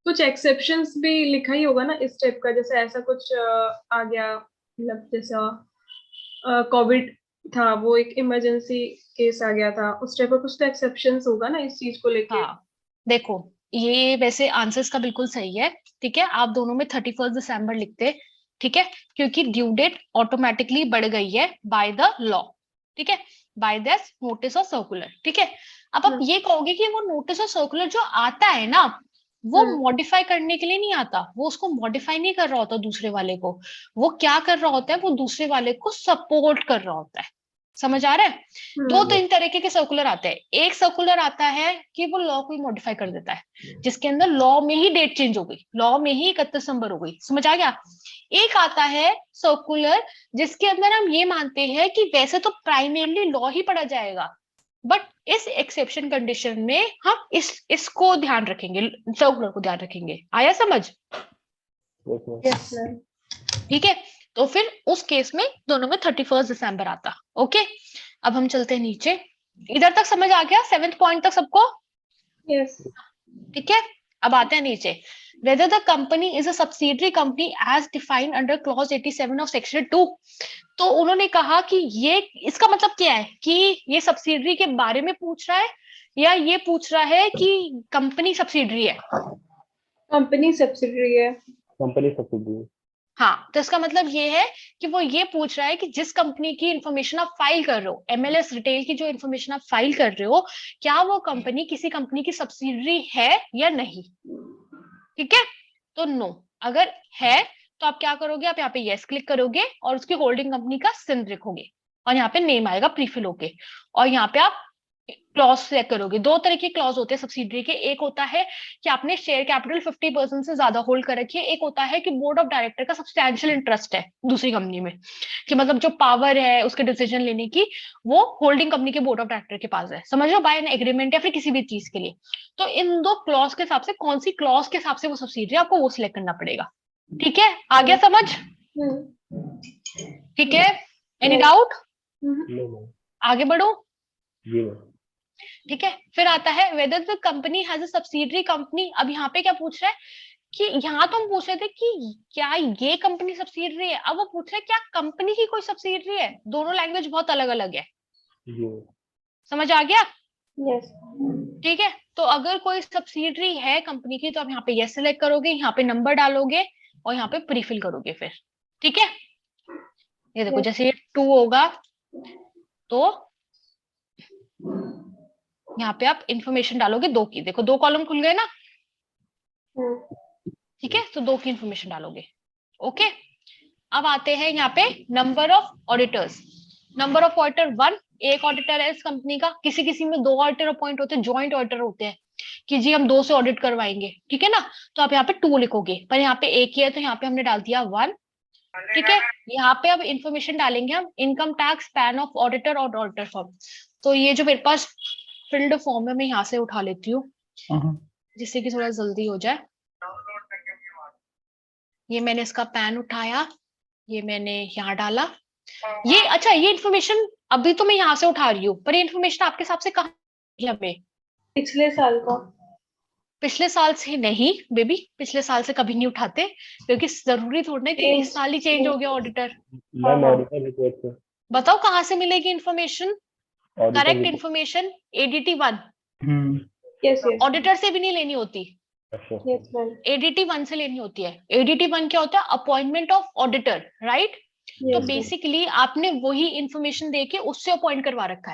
कुछ एक्सेप्शंस भी लिखा ही होगा ना इस टाइप का, जैसे ऐसा कुछ आ गया, मतलब जैसा कोविड था, वो एक इमरजेंसी केस आ गया था, उस टाइप का कुछ तो एक्सेप्शंस होगा ना इस चीज को लेके। हाँ देखो, ये वैसे आंसर्स का बिल्कुल सही है, ठीक है। आप दोनों में 31 दिसंबर लिखते, ठीक है, क्योंकि ड्यू डेट ऑटोमेटिकली बढ़ गई है बाय द लॉ, ठीक है, बाय दिस नोटिस और सर्कुलर, ठीक है। अब आप ये कहोगे कि वो नोटिस और सर्कुलर जो आता है ना, वो मॉडिफाई करने के लिए नहीं आता, वो उसको मॉडिफाई नहीं कर रहा होता दूसरे वाले को। वो क्या कर रहा होता है, वो दूसरे वाले को सपोर्ट कर रहा होता है। समझ आ रहा है? दो तीन तरीके के सर्कुलर आते हैं। एक सर्कुलर आता है कि वो लॉ को ही मॉडिफाई कर देता है, जिसके अंदर लॉ में ही डेट चेंज हो गई, लॉ में ही 31 दिसंबर हो गई। समझ आ गया? एक आता है सर्कुलर जिसके अंदर हम ये मानते हैं कि वैसे तो प्राइमरीली लॉ ही पढ़ा जाएगा, बट इस एक्सेप्शन कंडीशन में हम इसको ध्यान रखेंगे, सर्कुलर को ध्यान रखेंगे। आया समझ? Yes ma'am. ठीक है, तो फिर उस केस में दोनों में 31 दिसंबर आता। ओके, अब हम चलते हैं नीचे। इधर तक समझ आ गया? 7th पॉइंट तक सबको? यस। ठीक है, अब आते हैं नीचे। Whether the company is a subsidiary company as defined under clause 87 of section 2, तो उन्होंने कहा कि ये इसका मतलब क्या है कि ये सब्सिडरी के बारे में पूछ रहा है या ये पूछ रहा है कि कंपनी सब्सिडरी है? कंपनी सब्सिडरी है। Company subsidy. हाँ, तो इसका मतलब ये है कि वो ये पूछ रहा है कि जिस कंपनी की इंफॉर्मेशन आप फाइल कर रहे हो, एमएलएस रिटेल की जो इंफॉर्मेशन आप फाइल कर रहे हो, क्या वो कंपनी किसी कंपनी की सब्सिडरी है या नहीं। ठीक है, तो नो। अगर है तो आप क्या करोगे, आप यहाँ पे यस क्लिक करोगे और उसकी होल्डिंग कंपनी का सिंध लिखोगे, और यहाँ पे नेम आएगा प्रीफिल होके, और यहाँ पे आप क्लॉज सेलेक्ट करोगे। दो तरह के क्लॉज होते हैं सब्सिडरी के। एक होता है कि आपने शेयर कैपिटल 50% से ज्यादा होल्ड कर रखी है। एक होता है कि बोर्ड ऑफ डायरेक्टर का सब्सटैंशियल इंटरेस्ट है दूसरी कंपनी में, कि मतलब जो पावर है उसके डिसीजन लेने की, वो होल्डिंग कंपनी के बोर्ड ऑफ डायरेक्टर के पास है। समझ लो, बाय एन एग्रीमेंट या फिर किसी भी चीज के लिए। तो इन दो क्लॉज के हिसाब से कौन सी क्लॉज के हिसाब से वो सब्सिडरी, आपको वो सिलेक्ट करना पड़ेगा। ठीक है, आ गया समझ? ठीक है, एनी डाउट? आगे बढ़ो। ठीक है, फिर आता है whether the company has a subsidiary company. अब यहाँ पे क्या पूछ रहा है कि यहाँ तो हम पूछ रहे थे कि क्या ये कंपनी सब्सिडरी है, अब वो पूछ रहे हैं क्या कंपनी की कोई सब्सिडरी है। दोनों लैंग्वेज बहुत अलग अलग है, जी समझ आ गया? यस ठीक है, तो अगर कोई सब्सिडरी है कंपनी की तो आप यहाँ पे यस सेलेक्ट करोगे, यहाँ पे नंबर डालोगे और यहाँ पे प्रीफिल करोगे फिर। ठीक है, ये देखो Yes. जैसे ये 2 होगा तो यहाँ पे आप इंफॉर्मेशन डालोगे 2 की, देखो 2 कॉलम खुल गए ना। ठीक है, तो 2 की इंफॉर्मेशन डालोगे। ओके, अब आते हैं यहाँ पे number of auditors. Number of auditor 1, एक ऑडिटर है इस कंपनी का। किसी किसी में 2 ऑडिटर अपॉइंट होते हैं, ज्वाइंट ऑडिटर होते हैं कि जी हम 2 से ऑडिट करवाएंगे, ठीक है ना। तो आप यहाँ पे 2 लिखोगे, पर यहाँ पे एक ही है तो यहाँ पे हमने डाल दिया 1। ठीक है, यहाँ पे अब इंफॉर्मेशन डालेंगे हम income tax, pan of auditor और ऑडिटर फॉर्म। तो ये जो मेरे पास फिल्ड फॉर्म है मैं यहाँ से उठा लेती हूँ जिससे कि थोड़ा जल्दी हो जाए। ये मैंने इसका पैन उठाया, ये मैंने यहाँ डाला। ये अच्छा, ये इन्फॉर्मेशन अभी तो मैं यहाँ से उठा रही हूँ, पर ये इन्फॉर्मेशन आपके हिसाब से कहाँ हमें? पिछले साल का। पिछले साल से नहीं बेबी, पिछले साल से कभी नहीं उठाते, क्योंकि जरूरी थोड़ा ना कि इस साल ही चेंज हो गया ऑडिटर। मैम ऑडिटर रिपोर्ट से। बताओ कहाँ से मिलेगी information? Auditor correct report. Information ADT 1 yes yes auditor से भी नहीं लेनी होती, अच्छा यस मैम ADT 1 से लेनी होती है। ADT 1 क्या होता है? Appointment of auditor, right. तो बेसिकली आपने वही इंफॉर्मेशन देके उससे अपॉइंट करवा रखा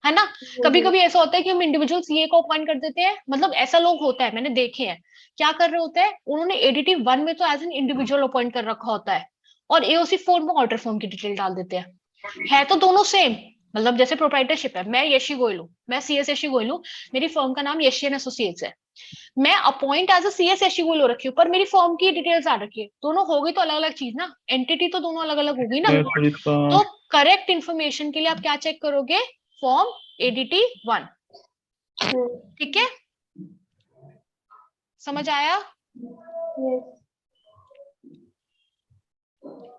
है ना। कभी कभी ऐसा होता है कि हम इंडिविजुअल सीए को अपॉइंट कर देते हैं, मतलब ऐसा लोग होता है, मैंने देखे हैं क्या कर रहे होते हैं, उन्होंने ADT 1 में तो एज एन इंडिविजुअल अपॉइंट कर रखा होता है और AOC 4 में ऑर्डर फॉर्म की डिटेल डाल देते हैं। है तो दोनों सेम, मतलब जैसे प्रोप्राइटरशिप है, मैं यशी गोयल हूँ, मैं CS यशी गोयल हूँ, मेरी फर्म का नाम यशी एंड एसोसिएट्स है, मैं appoint as a CS Yashi Goyal हो रखी हूँ, पर मेरी फर्म की डिटेल्स आ रखी है। दोनों होगी तो अलग अलग चीज ना, एंटिटी तो दोनों अलग अलग होगी ना। तो करेक्ट इन्फॉर्मेशन के लिए आप क्या चेक करोगे? Form ADT 1। ठीक है, समझ आया?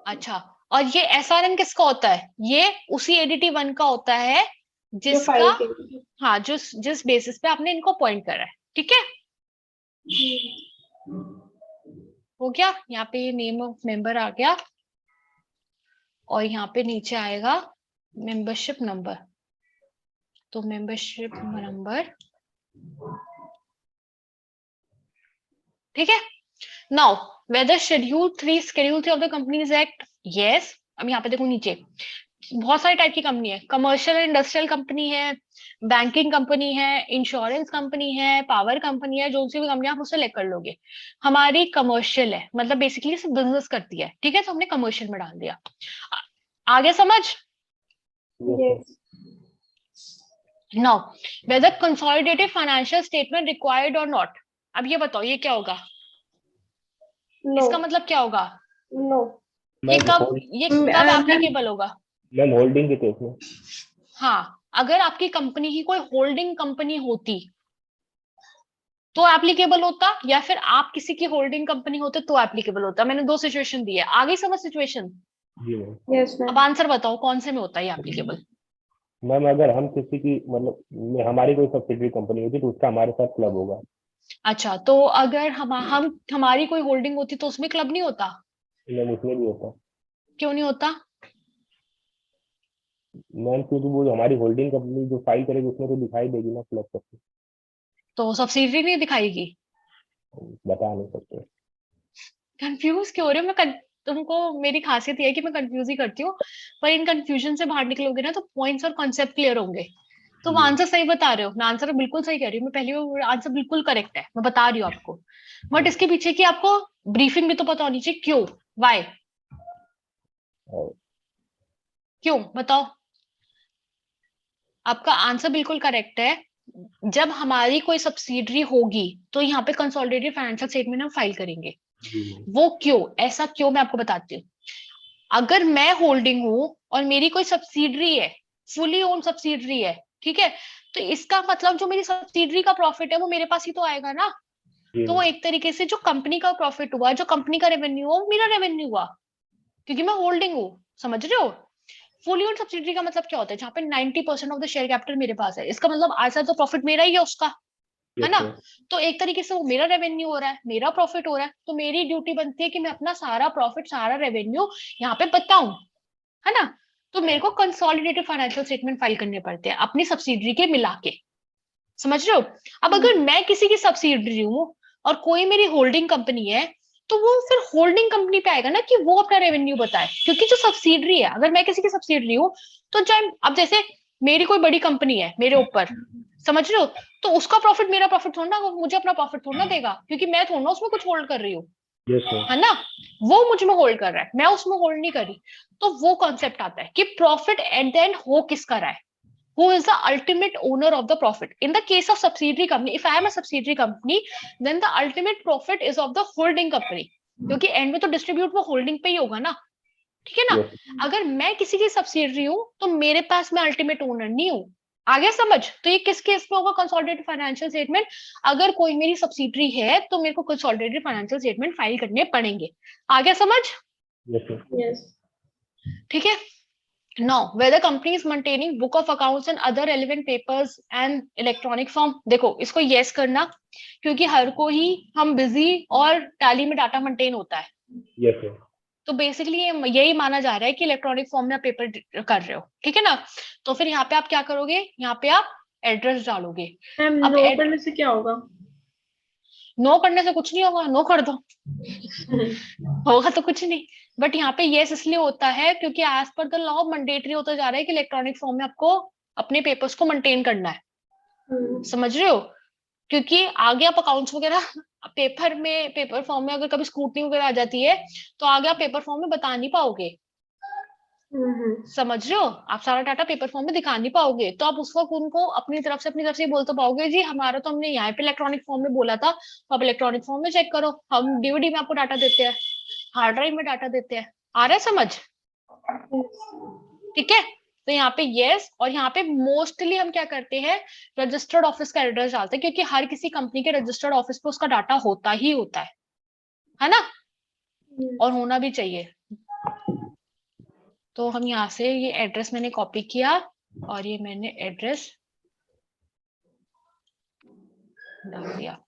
अच्छा, और ये SRN किसका होता है? ये उसी ADT 1 का होता है जिसका, हाँ, जिस बेसिस पे आपने इनको अपॉइंट करा है। ठीक है, हो गया। यहाँ पे ये नेम ऑफ मेंबर आ गया और यहाँ पे नीचे आएगा मेंबरशिप नंबर। तो मेंबरशिप नंबर, ठीक है। Now whether schedule 3 of the companies act, yes. अब यहाँ पे देखो नीचे बहुत सारी टाइप की कंपनी है, कमर्शियल एंड इंडस्ट्रियल कंपनी है, बैंकिंग कंपनी है, इंश्योरेंस कंपनी है, पावर कंपनी है, जो सी भी कंपनी आप उससे लेकर लोगे। हमारी कमर्शियल है, मतलब बेसिकली सिर्फ बिजनेस करती है, ठीक है, तो हमने कमर्शियल में डाल दिया। आगे समझ? Now whether consolidated financial statement required और नॉट। अब ये बताओ ये क्या होगा? इसका मतलब क्या होगा? ये कब एप्लीकेबल होगा? मैम होल्डिंग के केस में। हाँ, अगर आपकी कंपनी ही कोई होल्डिंग कंपनी होती तो एप्लीकेबल होता, या फिर आप किसी की होल्डिंग कंपनी होते तो एप्लीकेबल होता। मैंने 2 सिचुएशन दी है, आगे समझ सिचुएशन? अब आंसर बताओ कौन से में होता है एप्लीकेबल? मैम अगर हम किसी की मतलब हमारी कोई सब्सिडरी कंपनी होती तो उसका हमारे साथ क्लब होगा। अच्छा, तो अगर हम हमारी कोई होल्डिंग होती तो उसमें क्लब नहीं होता? मैम उसमें भी होता। क्यों नहीं होता? मैम क्योंकि वो हमारी होल्डिंग कंपनी जो फाइल करेगी उसमें तो दिखाई देगी ना क्लब करके। तो सब्सिडरी नहीं दिखाएगी? बता नहीं सकते। कंफ्यूज क्यों हो रहे हो? तुमको मेरी खासियत ये है कि मैं कंफ्यूज ही करती हूँ, पर इन कंफ्यूजन से बाहर निकलोगे ना तो पॉइंट्स और कॉन्सेप्ट क्लियर होंगे। तुम आंसर सही बता रहे हो, मैं आंसर बिल्कुल सही कह रही हूँ, मैं पहली बार आंसर बिल्कुल करेक्ट है, मैं बता रही हूँ आपको। बट इसके पीछे की आपको ब्रीफिंग भी तो पता होनी चाहिए, क्यों, वाई, क्यों बताओ। आपका आंसर बिल्कुल करेक्ट है। जब हमारी कोई सब्सिडरी होगी तो यहाँ पे कंसोलिडेटेड फाइनेंशियल स्टेटमेंट हम फाइल करेंगे। वो क्यों, ऐसा क्यों, मैं आपको बताती हूँ। अगर मैं होल्डिंग हूं और मेरी कोई सब्सिडरी है, फुली ओन सब्सिडरी है, ठीक है, तो इसका मतलब जो मेरी सब्सिडरी का प्रॉफिट है वो मेरे पास ही तो आएगा ना। तो वो एक तरीके से जो कंपनी का प्रॉफिट हुआ, जो कंपनी का रेवेन्यू हुआ, वो मेरा रेवेन्यू हुआ, क्योंकि मैं होल्डिंग हूँ। समझ रहे हो? फुली ओन सब्सिडरी का मतलब क्या होता है? जहाँ पे 90% ऑफ द शेयर कैपिटल मेरे पास है, इसका मतलब ऐसा तो प्रॉफिट मेरा ही है उसका। है ना। yes, तो एक तरीके से वो मेरा रेवेन्यू हो रहा है, मेरा प्रॉफिट हो रहा है, तो मेरी ड्यूटी बनती है कि मैं अपना सारा प्रॉफिट, सारा रेवेन्यू यहाँ पे बताऊं, है ना। तो मेरे को कंसोलिडेटेड फाइनेंशियल स्टेटमेंट फाइल करने पड़ते हैं अपनी सब्सिडरी के मिला के, समझ रहे हो। अब अगर मैं किसी की सब्सिडरी हूँ और कोई मेरी होल्डिंग कंपनी है, तो वो फिर होल्डिंग कंपनी पे आएगा ना कि वो अपना रेवेन्यू बताए, क्योंकि जो सब्सिडरी है, अगर मैं किसी की सब्सिडरी हूँ, तो चाहे अब जैसे मेरी कोई बड़ी कंपनी है मेरे ऊपर, समझ रहे हो, तो उसका प्रॉफिट मेरा प्रॉफिट थोड़ा ना, वो मुझे अपना प्रॉफिट थोड़ा ना देगा, क्योंकि मैं थोड़ा ना उसमें कुछ होल्ड कर रही हूँ, yes, sir. है ना। वो मुझ में होल्ड कर रहा है, मैं उसमें होल्ड नहीं कर रही। तो वो कॉन्सेप्ट आता है कि प्रॉफिट एट द एंड हो किसका रहा है, who is the ultimate owner of the profit. In the case of subsidiary company, if I am a subsidiary company, then the ultimate profit is of the holding company, क्योंकि and में तो distribute वो holding पे ही होगा ना, ठीक है ना। Yes, अगर मैं किसी की सब्सिडरी हूं, तो मेरे पास मैं अल्टीमेट ओनर नहीं हूं, आगे समझ। तो ये किस केस में होगा कंसोलिडेटेड फाइनेंशियल स्टेटमेंट, अगर कोई मेरी सब्सिडरी है तो मेरे को कंसोलिडेटेड फाइनेंशियल स्टेटमेंट फाइल करने पड़ेंगे, आगे समझ, yes, sir. yes, ठीक है। Now, whether company is maintaining book of accounts and other relevant papers and electronic form, देखो इसको yes करना, क्योंकि हर को ही हम बिजी और टैली में डाटा मेंटेन होता है, Yes, sir. तो बेसिकली यही माना जा रहा है कि इलेक्ट्रॉनिक फॉर्म में आप पेपर कर रहे हो, ठीक है ना। तो फिर यहाँ पे आप क्या करोगे, यहाँ पे आप एड्रेस डालोगे। मैम अब नो करने से क्या होगा? नो करने से कुछ नहीं होगा, नो कर दो, होगा तो कुछ नहीं। बट यहाँ पे यस इसलिए होता है क्योंकि as per the law mandatory होता जा रहा है कि इलेक्ट्रॉनिक फॉर्म में आपको अपने पेपर्स को मेंटेन करना है, समझ रहे हो। क्योंकि आगे आप अकाउंट्स वगैरह पेपर में, पेपर फॉर्म में अगर कभी स्क्रूटनी वगैरह आ जाती है, तो आगे आप पेपर फॉर्म में बता नहीं पाओगे, समझ रहे हो। आप सारा डाटा पेपर फॉर्म में दिखा नहीं पाओगे, तो आप उस वक्त उनको अपनी तरफ से बोल तो पाओगे, जी हमारा तो हमने यहाँ पे इलेक्ट्रॉनिक फॉर्म में बोला था, तो आप इलेक्ट्रॉनिक फॉर्म में चेक करो, हम डीवीडी में आपको डाटा देते हैं, हार्ड ड्राइव में डाटा देते हैं, आ रहा है समझ, ठीक है। तो यहाँ पे यस, और यहाँ पे मोस्टली हम क्या करते हैं, रजिस्टर्ड ऑफिस का एड्रेस डालते हैं, क्योंकि हर किसी कंपनी के रजिस्टर्ड ऑफिस पे उसका डाटा होता ही होता है ना, और होना भी चाहिए। तो हम यहाँ से ये एड्रेस मैंने कॉपी किया और ये मैंने एड्रेस डाल दिया।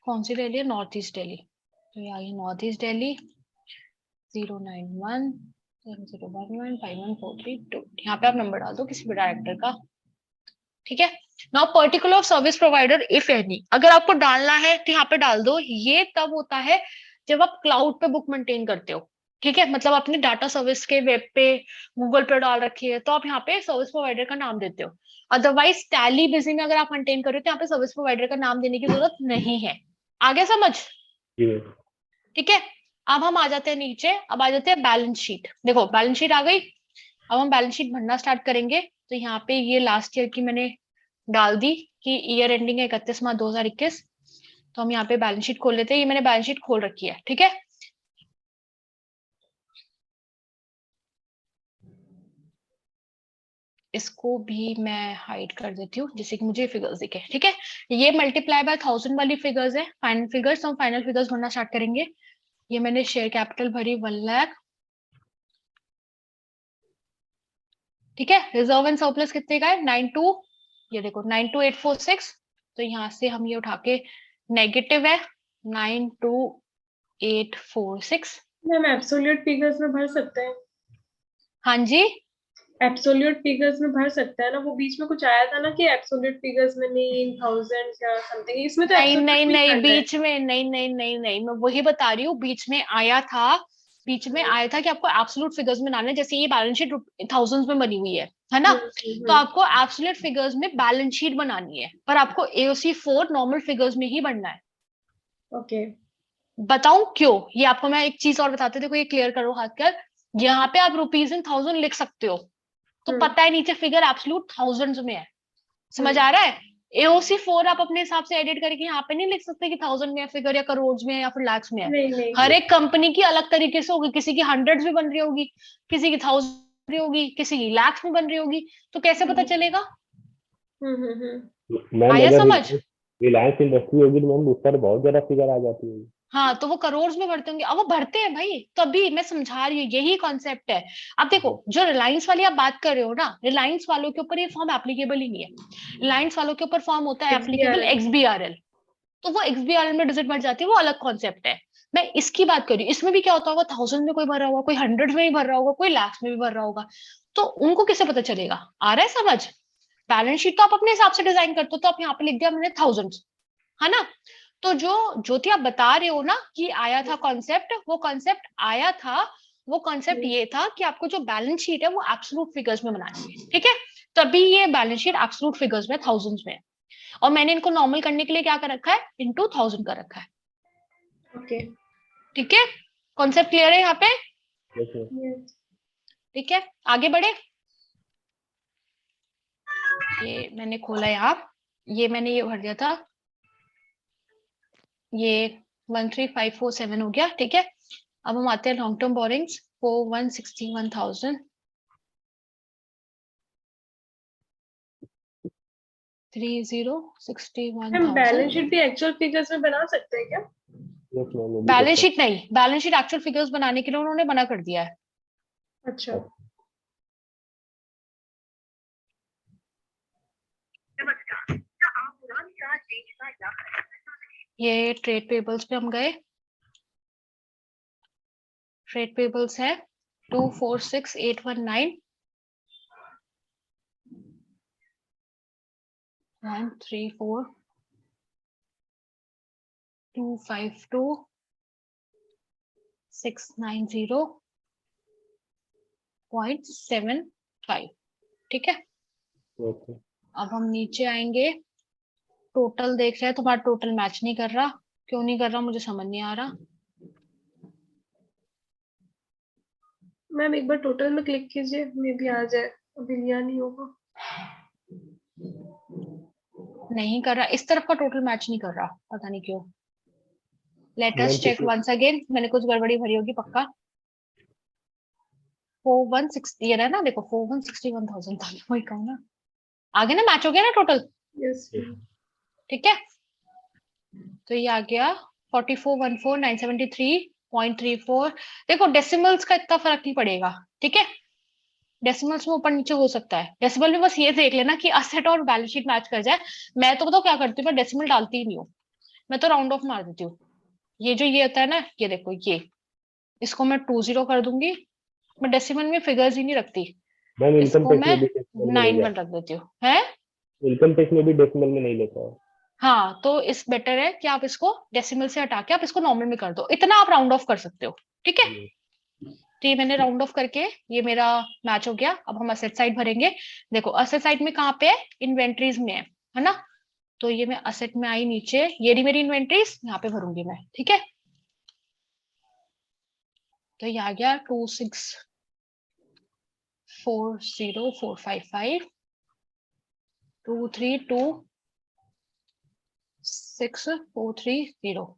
कौन सी दिल्ली है, नॉर्थ ईस्ट दिल्ली, तो ये आ गई नॉर्थ ईस्ट दिल्ली 09170115143 यहाँ पे आप नंबर डाल दो किसी भी डायरेक्टर का, ठीक है। Now particular service provider if any, अगर आपको डालना है तो यहाँ पे डाल दो। ये तब होता है जब आप क्लाउड पे बुक मेंटेन करते हो, ठीक है, मतलब अपने डाटा सर्विस के वेब पे, गूगल पे डाल रखी है, तो आप यहाँ पे सर्विस प्रोवाइडर का नाम देते हो। अदरवाइज टैली बिजी में अगर आप मेंटेन कर रहे हो तो यहाँ पे सर्विस प्रोवाइडर का नाम देने की जरूरत नहीं है, आगे समझ, Yes, ठीक है। अब हम आ जाते हैं नीचे, अब आ जाते हैं बैलेंस शीट। देखो बैलेंस शीट आ गई, अब हम बैलेंस शीट भरना स्टार्ट करेंगे। तो यहाँ पे ये लास्ट ईयर की मैंने डाल दी कि ईयर एंडिंग है 31 मार्च 2021, तो हम यहाँ पे बैलेंस शीट खोल लेते हैं। ये मैंने बैलेंस शीट खोल रखी है, ठीक है। इसको भी मैं हाइड कर देती हूँ जिससे कि मुझे फिगर्स दिखे, ठीक है। ये मल्टीप्लाई बाय 1000 वाली फिगर्स है, फाइनल फिगर्स, हम फाइनल फिगर्स भरना स्टार्ट करेंगे। ये मैंने शेयर कैपिटल भरी 1 लाख, ठीक है। रिजर्व एंड सरप्लस कितने का है, 92, ये देखो 92846, तो यहाँ से हम ये उठा के नेगेटिव है 92846। मैम एब्सोल्यूट फिगर्स में भर सकते हैं? हाँ जी, एब्सोल्यूट फिगर्स में भर सकते हैं ना, वो बीच में कुछ आया था ना कि एब्सोल्यूट फिगर्स में नहीं, इन थाउजेंड या समथिंग, इसमें तो नहीं absolute नहीं भी नहीं, भरना है। बीच में नहीं, मैं वही बता रही हूँ, बीच में आया था, बीच में आया था कि आपको एब्सोल्यूट फिगर्स में लाना है। जैसे ये बैलेंस शीट थाउजेंड्स में बनी हुई है ना, तो आपको एब्सोल्यूट फिगर्स में बैलेंस शीट बनानी है, पर आपको AOC 4 नॉर्मल फिगर्स में ही बनना है। ओके, बताऊं क्यों, ये आपको मैं एक चीज और बताते, देखो ये क्लियर करो हाथ कर, यहाँ पे आप रुपीज इन थाउजेंड लिख सकते हो, तो पता है नीचे फिगर एब्सोल्यूट थाउजेंड्स में है, समझ आ रहा है। AOC 4 आप अपने हिसाब से एडिट करके यहाँ पे नहीं लिख सकते कि थाउजेंड में है फिगर, या करोड़ में है, या फिर लाख में है। नहीं हर एक कंपनी की अलग तरीके से होगी, किसी की हंड्रेड्स में बन रही होगी, किसी की थाउजेंड होगी, किसी की लाख में बन रही होगी, तो कैसे पता चलेगा। मैम आया अगर समझ? रिलायंस इंडस्ट्री होगी तो मैम उस पर बहुत ज्यादा फिगर आ जाती है। हाँ, तो वो करोड़ में बढ़ते होंगे, अब वो बढ़ते हैं भाई, तभी मैं समझा रही हूँ, यही कॉन्सेप्ट है। अब देखो, जो रिलायंस वाली आप बात कर रहे हो ना, रिलायंस वालों के ऊपर ये फॉर्म एप्लीकेबल ही नहीं है। रिलायंस वालों के ऊपर फॉर्म होता है एप्लीकेबल XBRL। XBRL। तो वो XBRL में डिजिट बढ़ जाती है, वो अलग कॉन्सेप्ट है। मैं इसकी बात कर रही हूँ, इसमें भी क्या होता होगा, 1000 में कोई भर रहा होगा, कोई 100 में भी भर रहा होगा, कोई lakhs में भी भर रहा होगा। तो उनको कैसे पता चलेगा? आ रहा है समझ? बैलेंस शीट तो आप अपने हिसाब से डिजाइन करते हो, तो आप यहाँ पे लिख दिया मैंने 1000, है ना? तो जो ज्योति आप बता रहे हो ना कि आया था कॉन्सेप्ट, वो कॉन्सेप्ट आया था, वो कॉन्सेप्ट ये था कि आपको जो बैलेंस शीट है वो एब्सोल्यूट फिगर्स में बनानी है, ठीक है? तभी ये बैलेंस शीट एब्सोल्यूट फिगर्स में, थाउजेंड्स में है। और मैंने इनको नॉर्मल करने के लिए क्या कर रखा है, इनटू 1000 कर रखा है। ओके। ठीक है, कॉन्सेप्ट क्लियर है यहाँ पे? जैसे यस। ठीक है, आगे बढ़े। ये मैंने खोला यहाँ, ये मैंने ये भर दिया था, ये 13547 हो गया, ठीक है। अब हम आते हैं लॉन्ग टर्म बोरिंग्स, 4161,000, 3061,000। हम बैलेंस शीट भी एक्चुअल फिगर्स में बना सकते हैं क्या? यस मैम वो भी बैलेंस करता शीट नहीं, बैलेंस शीट एक्चुअल फिगर्स बनाने के लिए उन्होंने मना कर दिया है। अच्छा। ये ट्रेड पेबल्स पे हम गए, ट्रेड पेबल्स है 246819, 134 252 690.75, ठीक है। है। ओके अब हम नीचे आएंगे, टोटल देख रहे हैं, तुम्हारा टोटल मैच नहीं कर रहा, क्यों नहीं कर रहा मुझे समझ नहीं आ रहा। मैम एक बार टोटल में क्लिक कीजिए, मे भी आ जाए, अभी लिया नहीं होगा। नहीं कर रहा, इस तरफ का टोटल मैच नहीं कर रहा, पता नहीं क्यों। Let ma'am us check once again, मैंने कुछ गड़बड़ी भरी होगी पक्का। 4160 ये रहा ना, देखो 4161,000 था, वही कहूँ ना, आगे ना मैच हो गया ना टोटल, यस। ठीक है। तो ये आ गया 4414,973.34। देखो डेसिमल्स का इतना फर्क नहीं पड़ेगा, ठीक है। डेसिमल्स में ऊपर नीचे हो सकता है, डेसिमल में बस ये देख लेना कि असेट और बैलेंस शीट मैच कर जाए। मैं तो बताओ क्या करती हूँ, मैं डेसिमल डालती ही नहीं हूँ, मैं तो राउंड ऑफ मार देती हूँ। ये जो ये होता है ना, ये देखो ये, इसको मैं 20 कर दूंगी, मैं डेसिमल में फिगर्स ही नहीं रखती, मैम इनकम इसको टैक्स मैं में भी डेसिमल में नहीं 9 जाता, 1 रख देती हूँ, है। इनकम टैक्स में भी डेसिमल में नहीं लेता है। हाँ, तो इस बेटर है कि आप इसको डेसिमल से हटा के आप इसको नॉर्मल में कर दो, इतना आप राउंड ऑफ कर सकते हो, ठीक है। तो ये मैंने राउंड ऑफ करके, ये मेरा मैच हो गया। अब हम असेट साइड भरेंगे। देखो असेट साइड में कहाँ पे है, इन्वेंट्रीज में है ना। तो ये मैं असेट में आई नीचे, ये रही मेरी इन्वेंट्रीज, यहाँ पे भरूंगी मैं, ठीक है। तो ये आ गया 2640455 2326430।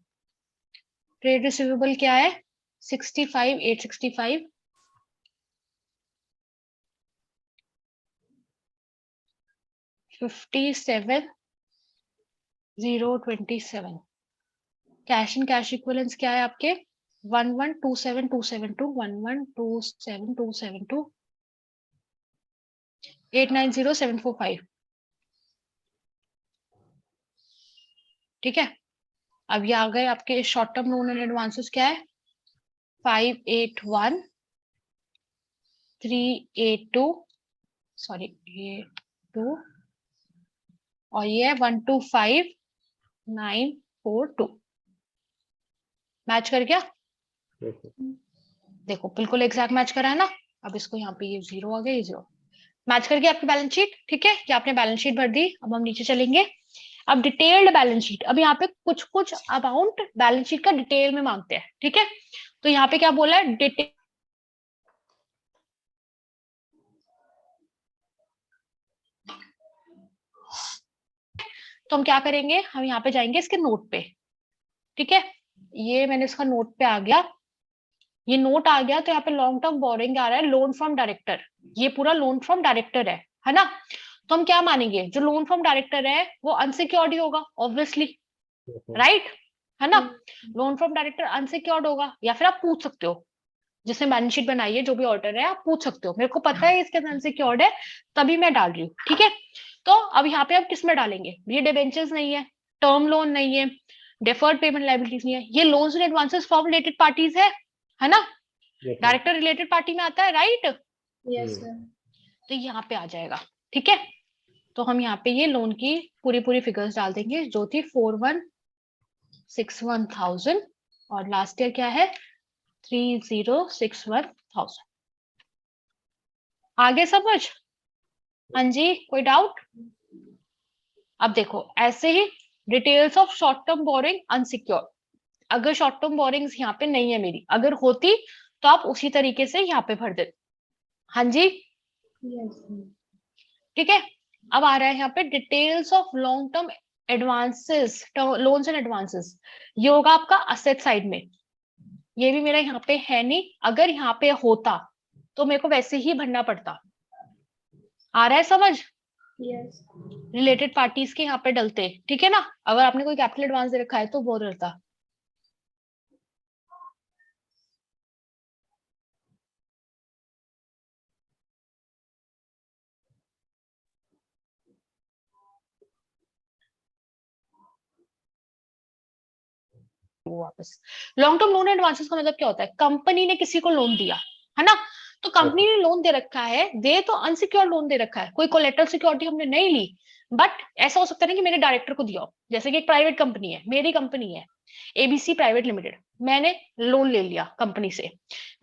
ट्रेड रिसीवेबल क्या है, 65,865, 57,027। कैश एंड कैश इक्विवेलेंस क्या है आपके, 1127,272, 1127,272, 890,745, ठीक है। अब ये आ गए आपके short term loan and advances, क्या है 581,382, सॉरी ये 2, और ये है 125,942। मैच कर गया, देखो बिल्कुल एग्जैक्ट मैच करा है ना। अब इसको यहाँ पे ये 0 आ गया, ये 0 मैच कर गया आपकी बैलेंस शीट, ठीक है। कि आपने बैलेंस शीट भर दी। अब हम नीचे चलेंगे, अब डिटेल्ड बैलेंस शीट। अब यहाँ पे कुछ कुछ अमाउंट बैलेंस शीट का डिटेल में मांगते हैं, ठीक है। तो यहाँ पे क्या बोला है, डिटेल। तो हम क्या करेंगे, हम यहाँ पे जाएंगे इसके नोट पे, ठीक है। ये मैंने इसका नोट पे आ गया, ये नोट आ गया। तो यहाँ पे लॉन्ग टर्म बोरिंग आ रहा है, लोन फ्रॉम डायरेक्टर, ये पूरा लोन फ्रॉम डायरेक्टर है ना। तो हम क्या मानेंगे, जो लोन फ्रॉम डायरेक्टर है वो अनसिक्योर्ड ही होगा ऑब्वियसली, राइट, है ना। लोन फ्रॉम डायरेक्टर अनसिक्योर्ड होगा, या फिर आप पूछ सकते हो जिसने बैलेंस शीट बनाई है, जो भी ऑर्डर है, आप पूछ सकते हो मेरे को पता है इसके अंदर अनसिक्योर्ड है तभी मैं डाल रही हूँ, ठीक है। तो अब यहाँ पे आप किस में डालेंगे, ये डिबेंचर्स नहीं है, टर्म लोन नहीं है, डेफर्ड पेमेंट लायबिलिटीज नहीं है, ये loans and advances from related parties है ना, डायरेक्टर रिलेटेड पार्टी में आता है, राइट। Yes sir. तो यहाँ पे आ जाएगा, ठीक है। तो हम यहाँ पे ये लोन की पूरी फिगर्स डाल देंगे जो थी 4161,000 और लास्ट ईयर क्या है 3061,000। आगे समझ, हाँ जी, कोई डाउट। अब देखो ऐसे ही details of short term borrowing unsecured, अगर शॉर्ट टर्म बोरिंग्स यहाँ पे नहीं है मेरी, अगर होती तो आप उसी तरीके से यहाँ पे भर देते, हाँ जी, ठीक है। अब आ रहा है यहाँ पे details of long term advances, loans and advances, ये होगा आपका असेट साइड में, ये भी मेरा यहाँ पे है नहीं, अगर यहाँ पे होता तो मेरे को वैसे ही भरना पड़ता, आ रहा है समझ। यस। रिलेटेड पार्टीज के यहाँ पे डलते, ठीक है ना, अगर आपने कोई कैपिटल एडवांस दे रखा है तो वो डलता। वो वापस लॉन्ग टर्म लोन एडवांसेस का मतलब क्या होता है, कंपनी ने किसी को लोन दिया, है ना, तो कंपनी ने लोन दे रखा है, दे तो अनसिक्योर्ड लोन दे रखा है, कोई कोलेटरल सिक्योरिटी हमने नहीं ली, बट ऐसा हो सकता है ना कि मेरे डायरेक्टर को दिया हो, जैसे कि एक प्राइवेट कंपनी है, मेरी कंपनी है एबीसी प्राइवेट लिमिटेड, मैंने लोन ले लिया कंपनी से,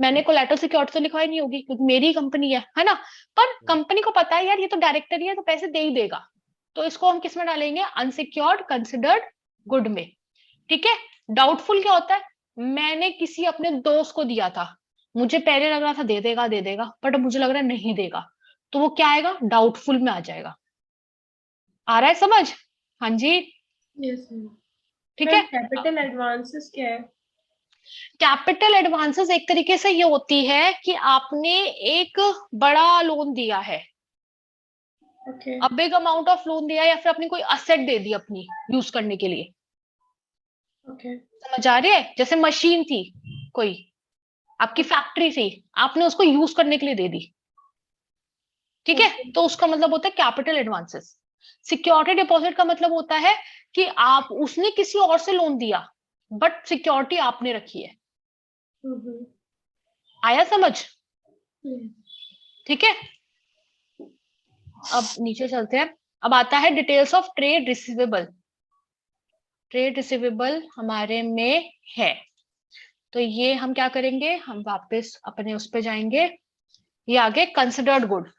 मैंने कोलेटरल सिक्योरिटी तो लिखवाई नहीं होगी क्योंकि मेरी कंपनी है ना, पर कंपनी को पता है यार ये तो डायरेक्टर ही है तो पैसे दे ही देगा, तो इसको हम किस में डालेंगे, अनसिक्योर्ड कंसिडर्ड गुड में, ठीक है। डाउटफुल क्या होता है, मैंने किसी अपने दोस्त को दिया था, मुझे पहले लग रहा था दे देगा बट अब मुझे लग रहा है नहीं देगा, तो वो क्या आएगा, डाउटफुल में आ जाएगा, आ रहा है समझ, हाँ जी, यस सर। ठीक है। कैपिटल एडवांसेस क्या है? कैपिटल एडवांसेस एक तरीके से ये होती है कि आपने एक बड़ा लोन दिया है, ओके। अब बिग अमाउंट ऑफ लोन दिया, या फिर आपने कोई असेट दे दी अपनी यूज करने के लिए, ओके। समझ आ रही है, जैसे मशीन थी कोई, आपकी फैक्ट्री थी, आपने उसको यूज करने के लिए दे दी, ठीक है, तो उसका मतलब होता है कैपिटल एडवांसेस। सिक्योरिटी डिपॉजिट का मतलब होता है कि आप, उसने किसी और से लोन दिया बट सिक्योरिटी आपने रखी है, आया समझ, ठीक है। अब नीचे चलते हैं, अब आता है details of trade receivable, trade receivable हमारे में है, तो ये हम क्या करेंगे, हम वापस अपने उस पे जाएंगे, ये आगे कंसिडर्ड गुड,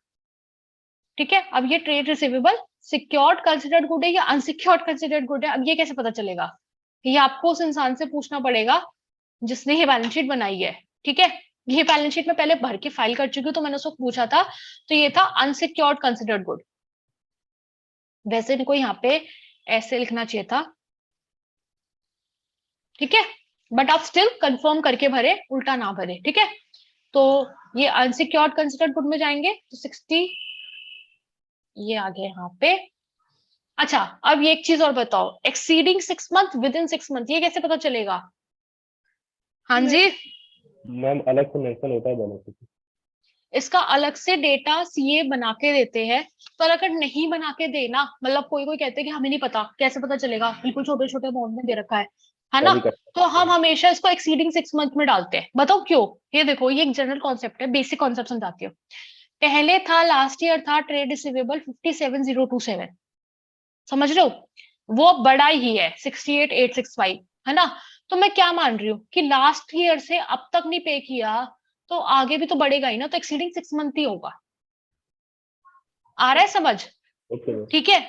ठीक है। अब ये trade receivable secured considered good है या अनसिक्योर्ड कंसिडर्ड गुड है, अब ये कैसे पता चलेगा, ये आपको उस इंसान से पूछना पड़ेगा जिसने ये बैलेंस शीट बनाई है, ठीक है। ये बैलेंस शीट में पहले भर के फाइल कर चुकी हूँ, तो मैंने उसको पूछा था, तो ये था अनसिक्योर्ड कंसिडर्ड गुड, वैसे इनको यहाँ पे ऐसे लिखना चाहिए था, ठीक है, बट आप स्टिल कंफर्म करके भरे, उल्टा ना भरे, ठीक है। तो ये अनसिक्योर्ड कंसिडर्ड गुड में जाएंगे तो 60, ये आ गया यहाँ पे। अच्छा, अब ये एक चीज और बताओ, exceeding 6 month, with in 6 month, ये कैसे पता चलेगा, हाँ जी, मैम अलग से मेंशन होता है बेनिफिट, इसका अलग से डेटा सीए बना के देते हैं, पर अगर नहीं बना के देना, मतलब कोई कोई कहते हैं कि हमें नहीं पता, कैसे पता चलेगा, बिल्कुल छोटे छोटे अमाउंट में दे रखा है ना, तो हम हमेशा इसको एक्सीडिंग 6 मंथ में डालते हैं, बताओ क्यों। ये देखो, ये एक जनरल कॉन्सेप्ट है, बेसिक कॉन्सेप्ट समझाती हूँ। पहले था, लास्ट ईयर था ट्रेड रिसीवेबल 57,027, समझ रहे हो, वो बड़ा ही है 68,865, है ना, तो मैं क्या मान रही हूँ कि लास्ट ईयर से अब तक नहीं पे किया तो आगे भी तो बढ़ेगा ही ना, तो एक्सीडिंग 6 मंथ ही होगा, आ रहा है समझ, ठीक है।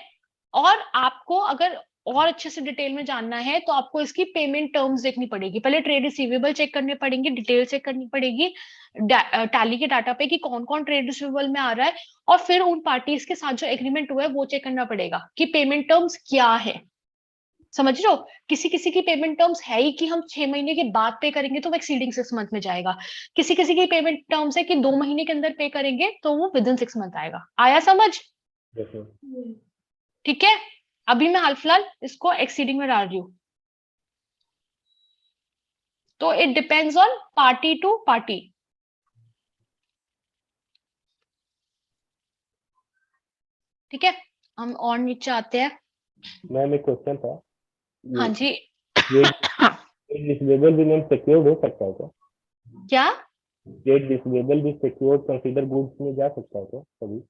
और आपको अगर और अच्छे से डिटेल में जानना है तो आपको इसकी पेमेंट टर्म्स देखनी पड़ेगी, पहले ट्रेड रिसीवेबल चेक करने पड़ेंगे, डिटेल चेक करनी पड़ेगी टैली के डाटा पे कि कौन कौन ट्रेड रिसीवेबल में आ रहा है, और फिर उन पार्टीज के साथ जो एग्रीमेंट हुआ है वो चेक करना पड़ेगा कि पेमेंट टर्म्स क्या है, समझ रहे हो, किसी किसी की पेमेंट टर्म्स है ही कि हम 6 महीने के बाद पे करेंगे तो वो एक्सीडिंग 6 मंथ में जाएगा, किसी किसी की पेमेंट टर्म्स है कि 2 महीने के अंदर पे करेंगे तो वो विद इन 6 मंथ आएगा, आया समझ, yes ma'am, ठीक है, अभी मैं हाल फिलहाल इसको एक्सीडिंग में डाल रही हूँ। तो it depends on party to party. ठीक है, हम और नीचे आते हैं। मैम एक क्वेश्चन था, हाँ ये जी। ट्रेड रिसीवेबल भी मैम सिक्योर्ड हो सकता है क्या? क्या? ट्रेड रिसीवेबल भी सिक्योर्ड कंसीडर गुड्स में जा सकता है क्या कभी आप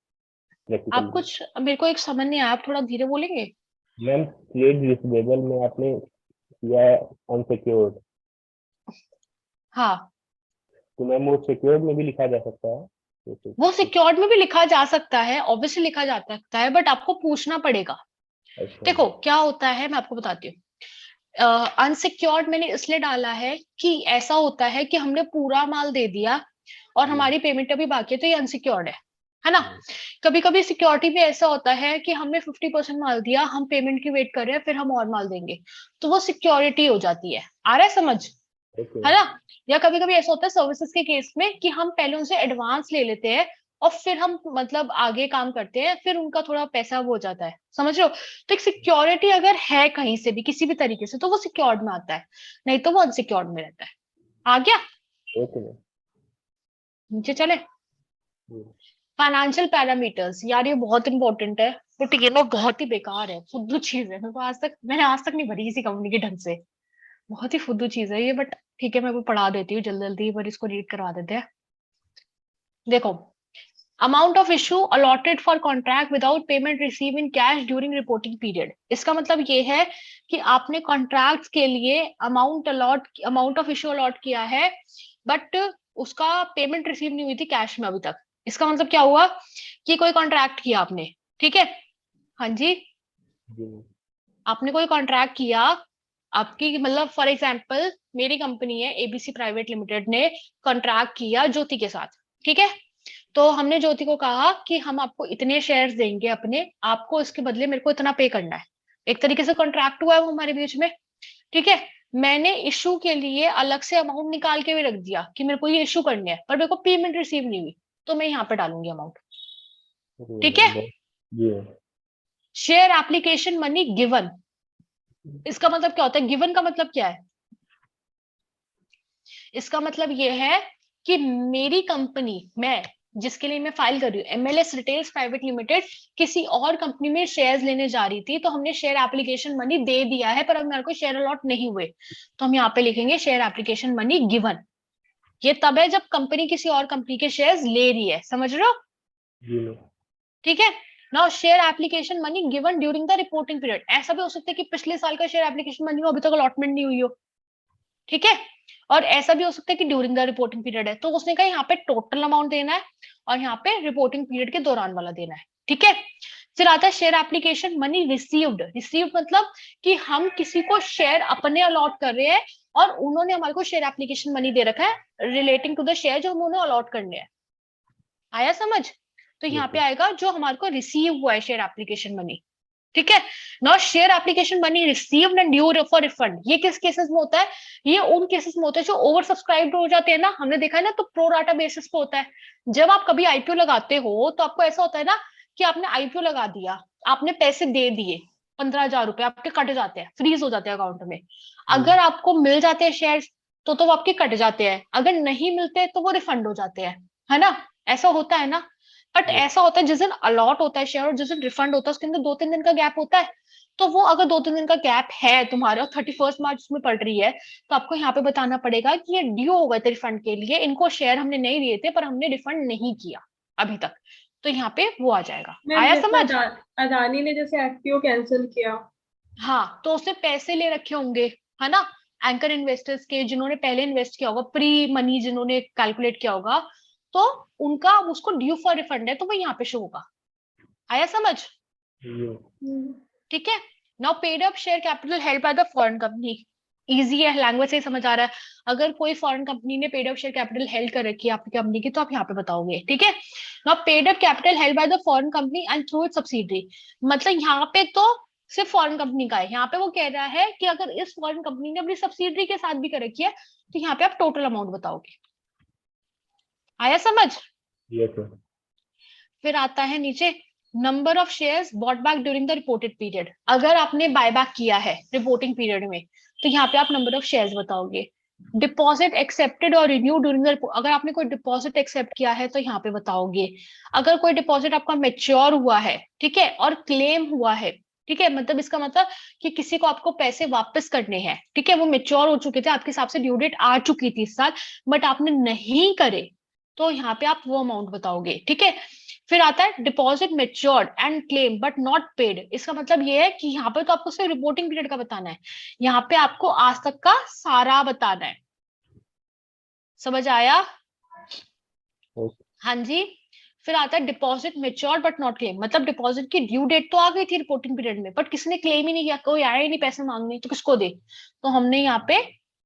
प्रैक्टिकली? कुछ, मेरे को एक समझ नहीं आया, आप थोड़ा धीरे बोलेंगे? मैम ट्रेड रिसीवेबल में आपने किया है अनसिक्योर्ड, हाँ, तो मैम वो सिक्योर्ड में भी लिखा जा सकता है? वो सिक्योर्ड में भी लिखा जा सकता है, ऑब्वियसली लिखा जा सकता है, बट आपको पूछना पड़ेगा। अच्छा देखो क्या होता है, मैं आपको बताती हूँ। अनसिक्योर्ड मैंने इसलिए डाला है कि ऐसा होता है कि हमने पूरा माल दे दिया और हमारी पेमेंट अभी बाकी है, तो ये अनसिक्योर्ड है ना। कभी कभी सिक्योरिटी भी ऐसा होता है कि हमने 50% माल दिया, हम पेमेंट की वेट कर रहे हैं, फिर हम और माल देंगे, तो वो सिक्योरिटी हो जाती है। आ रहा है समझ, ओके है ना। या कभी कभी ऐसा होता है सर्विसेज के केस में कि हम पहले उनसे एडवांस ले लेते हैं और फिर हम मतलब आगे काम करते हैं, फिर उनका थोड़ा पैसा वो हो जाता है, समझ रहे हो। तो एक सिक्योरिटी अगर है कहीं से भी किसी भी तरीके से, तो वो सिक्योर्ड में आता है, नहीं तो वो अनसिक्योर्ड में रहता है। आ गया? Okay ma'am. नीचे चले। फाइनेंशियल पैरामीटर्स, यार ये बहुत इंपॉर्टेंट है, बट ये ना बहुत ही बेकार है, फुद्दू चीज है। मेरे को मैंने आज तक नहीं भरी किसी कंपनी के ढंग से। बहुत ही फुद्दू चीज है ये, बट ठीक है मैं वो पढ़ा देती हूँ जल्दी जल्दी, पर इसको रीड करवा देते हैं। देखो, amount of issue allotted for contract without payment receive in cash during reporting period. इसका मतलब ये है कि आपने कॉन्ट्रैक्ट्स के लिए अमाउंट ऑफ इशू अलॉट किया है, बट उसका पेमेंट रिसीव नहीं हुई थी कैश में अभी तक। इसका मतलब क्या हुआ कि कोई कॉन्ट्रैक्ट किया आपने, ठीक है, हाँ जी, आपने कोई कॉन्ट्रैक्ट किया, आपकी मतलब फॉर एग्जाम्पल मेरी कंपनी है एबीसी प्राइवेट लिमिटेड ने कॉन्ट्रैक्ट किया ज्योति के साथ, ठीक है। तो हमने ज्योति को कहा कि हम आपको इतने शेयर्स देंगे अपने, आपको इसके बदले मेरे को इतना पे करना है। एक तरीके से कॉन्ट्रैक्ट हुआ है वो हमारे बीच में, ठीक है। मैंने इशू के लिए अलग से अमाउंट निकाल के भी रख दिया कि मेरे को ये इशू करने हैं, पर मेरे को पेमेंट रिसीव नहीं हुई, तो मैं यहाँ पे डालूंगी अमाउंट, ठीक है। जी शेयर एप्लीकेशन मनी गिवन, इसका मतलब क्या होता है? गिवन का मतलब क्या है? इसका मतलब ये है कि मेरी कंपनी, मैं जिसके लिए मैं फाइल कर रही हूँ एमएलएस रिटेल्स प्राइवेट लिमिटेड, किसी और कंपनी में शेयर्स लेने जा रही थी, तो हमने शेयर एप्लीकेशन मनी दे दिया है, पर अब मेरे को शेयर अलॉट नहीं हुए, तो हम यहाँ पे लिखेंगे शेयर एप्लीकेशन मनी गिवन। ये तब है जब कंपनी किसी और कंपनी के शेयर्स ले रही है, समझ रहे हो, जी ठीक है। Now share application money given during the reporting period, ऐसा भी हो सकता है कि पिछले साल का शेयर एप्लीकेशन मनी हो, अभी तक अलॉटमेंट नहीं हुई हो, ठीक है। और ऐसा भी हो सकता है कि ड्यूरिंग द रिपोर्टिंग पीरियड है, तो उसने कहा यहाँ पे टोटल अमाउंट देना है और यहाँ पे रिपोर्टिंग पीरियड के दौरान वाला देना है, ठीक है। फिर आता है share application money received. Received मतलब कि हम किसी को शेयर अपने अलॉट कर रहे हैं और उन्होंने हमारे को शेयर एप्लीकेशन मनी दे रखा है रिलेटिंग टू द शेयर जो हम उन्हें अलॉट करने हैं। आया समझ? तो यहाँ पे आएगा जो हमारे को रिसीव हुआ है शेयर एप्लीकेशन मनी, ठीक है। Now share application money received and due for refund, ये किस केसेस में होता है? ये उन केसेस में होता है जो ओवर सब्सक्राइब्ड हो जाते हैं ना, हमने देखा है ना, तो प्रो राटा बेसिस पे होता है। जब आप कभी आईपीओ लगाते हो तो आपको ऐसा होता है ना कि आपने आईपीओ लगा दिया, आपने पैसे दे दिए, 15,000 रुपए आपके कट जाते हैं, फ्रीज हो जाते हैं अकाउंट में। अगर आपको मिल जाते हैं शेयर तो वो आपके कट जाते हैं, अगर नहीं मिलते तो वो रिफंड हो जाते हैं, है ना। ऐसा होता है ना। बट ऐसा होता है जिस दिन अलॉट होता है शेयर और जिस दिन रिफंड होता है उसके अंदर 2-3 दिन का गैप होता है। तो वो अगर 2-3 दिन का गैप है तुम्हारे और 31 मार्च उसमें पड़ रही है, तो आपको यहाँ पे बताना पड़ेगा कि ये ड्यू हो गए थे रिफंड के लिए, इनको शेयर हमने नहीं दिए थे पर हमने रिफंड नहीं किया अभी तक, तो यहाँ पे वो आ जाएगा। मैम आया जैसे समझ? अदानी ने जैसे एफपीओ कैंसिल किया, हाँ, तो उसने पैसे ले रखे होंगे, है ना, एंकर इन्वेस्टर्स के, जिन्होंने पहले इन्वेस्ट किया होगा, प्री मनी जिन्होंने कैलकुलेट किया होगा, तो उनका उसको ड्यू फॉर रिफंड है, तो वो यहाँ पे शो होगा। आया समझ? ठीक है। Now paid up share capital held by the foreign company, easy है, लैंग्वेज से समझ आ रहा है। अगर कोई फॉरेन कंपनी ने paid up share capital held कर रखी है आपकी कंपनी की, तो आप यहाँ पे बताओगे, ठीक है। Now paid up capital held by the foreign company and through it subsidiary, मतलब यहाँ पे तो सिर्फ फॉरेन कंपनी का है, यहाँ पे वो कह रहा है कि अगर इस फॉरेन कंपनी ने अपनी सब्सिडरी के साथ भी कर रखी है, तो यहाँ पे आप टोटल अमाउंट बताओगे। आया समझ? Yes sir. फिर आता है नीचे number of shares bought back during the reported period, अगर आपने बाय बैक किया है रिपोर्टिंग पीरियड में तो यहाँ पे आप नंबर ऑफ शेयर्स बताओगे। डिपॉजिट एक्सेप्टेड और रिन्यू ड्यूरिंग द, अगर आपने कोई डिपॉजिट एक्सेप्ट किया है तो यहाँ पे बताओगे। अगर कोई डिपॉजिट आपका मेच्योर हुआ है, ठीक है, और क्लेम हुआ है, ठीक है, मतलब इसका मतलब कि किसी को आपको पैसे वापस करने हैं, ठीक है, वो मेच्योर हो चुके थे, आपके हिसाब से ड्यू डेट आ चुकी थी इस साल, बट आपने नहीं करे, तो यहाँ पे आप वो अमाउंट बताओगे, ठीक है। फिर आता है deposit matured and claim but not paid, इसका मतलब ये है कि यहाँ पे तो आपको सिर्फ रिपोर्टिंग पीरियड का बताना है, यहाँ पे आपको आज तक का सारा बताना है। समझ आया? हाँ जी। फिर आता है deposit matured but not claim, मतलब डिपॉजिट की ड्यू डेट तो आ गई थी रिपोर्टिंग पीरियड में, बट किसी ने क्लेम ही नहीं किया, कोई आया ही नहीं पैसे मांगने, तो किसको दे, तो हमने यहाँ पे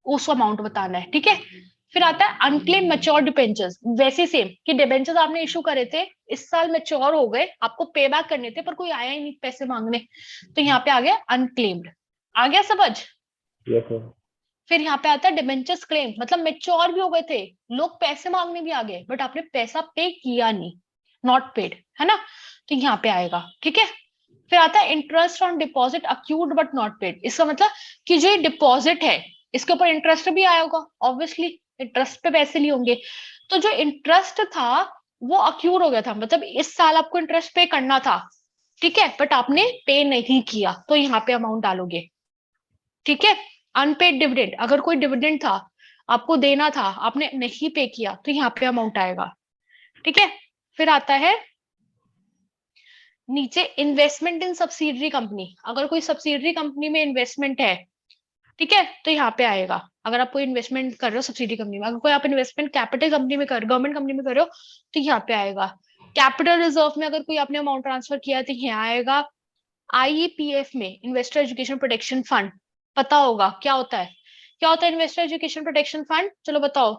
उस अमाउंट बताना है, ठीक है। फिर आता है अनक्लेम मेच्योर डिबेंचर्स, वैसे सेम कि डिबेंचर्स आपने इशू करे थे, इस साल मेच्योर हो गए, आपको पे बैक करने थे, पर कोई आया ही नहीं पैसे मांगने, तो यहाँ पे आ गया अनक्लेम्ड। आ गया समझ? Yes sir. फिर यहाँ पे आता है डिबेंचर्स क्लेम, मतलब मेच्योर भी हो गए थे, लोग पैसे मांगने भी आ गए, बट आपने पैसा पे किया नहीं, नॉट पेड, है ना, तो यहाँ पे आएगा, ठीक है। फिर आता है interest on deposit accrued but not paid, इसका मतलब कि जो ये डिपॉजिट है इसके ऊपर इंटरेस्ट भी आया होगा, ऑब्वियसली इंटरेस्ट पे पैसे लिए होंगे, तो जो इंटरेस्ट था वो अक्यूड हो गया था, मतलब इस साल आपको इंटरेस्ट पे करना था, ठीक है, बट आपने पे नहीं किया, तो यहाँ पे अमाउंट डालोगे, ठीक है। अनपेड डिविडेंड, अगर कोई डिविडेंड था आपको देना था, आपने नहीं पे किया, तो यहाँ पे अमाउंट आएगा, ठीक है। फिर आता है नीचे इन्वेस्टमेंट इन सब्सिडरी कंपनी, अगर कोई सब्सिडरी कंपनी में इन्वेस्टमेंट है, ठीक है, तो यहाँ पे आएगा। अगर आप कोई इन्वेस्टमेंट कर रहे हो सब्सिडी कंपनी में, अगर कोई आप इन्वेस्टमेंट कैपिटल कंपनी में कर, गवर्नमेंट कंपनी में कर रहे हो, तो यहाँ पे आएगा। कैपिटल रिजर्व में अगर कोई आपने अमाउंट ट्रांसफर किया है तो यहाँ आएगा। आईईपीएफ में इन्वेस्टर एजुकेशन प्रोटेक्शन फंड, पता होगा क्या होता है, क्या होता है इन्वेस्टर एजुकेशन प्रोटेक्शन फंड, चलो बताओ,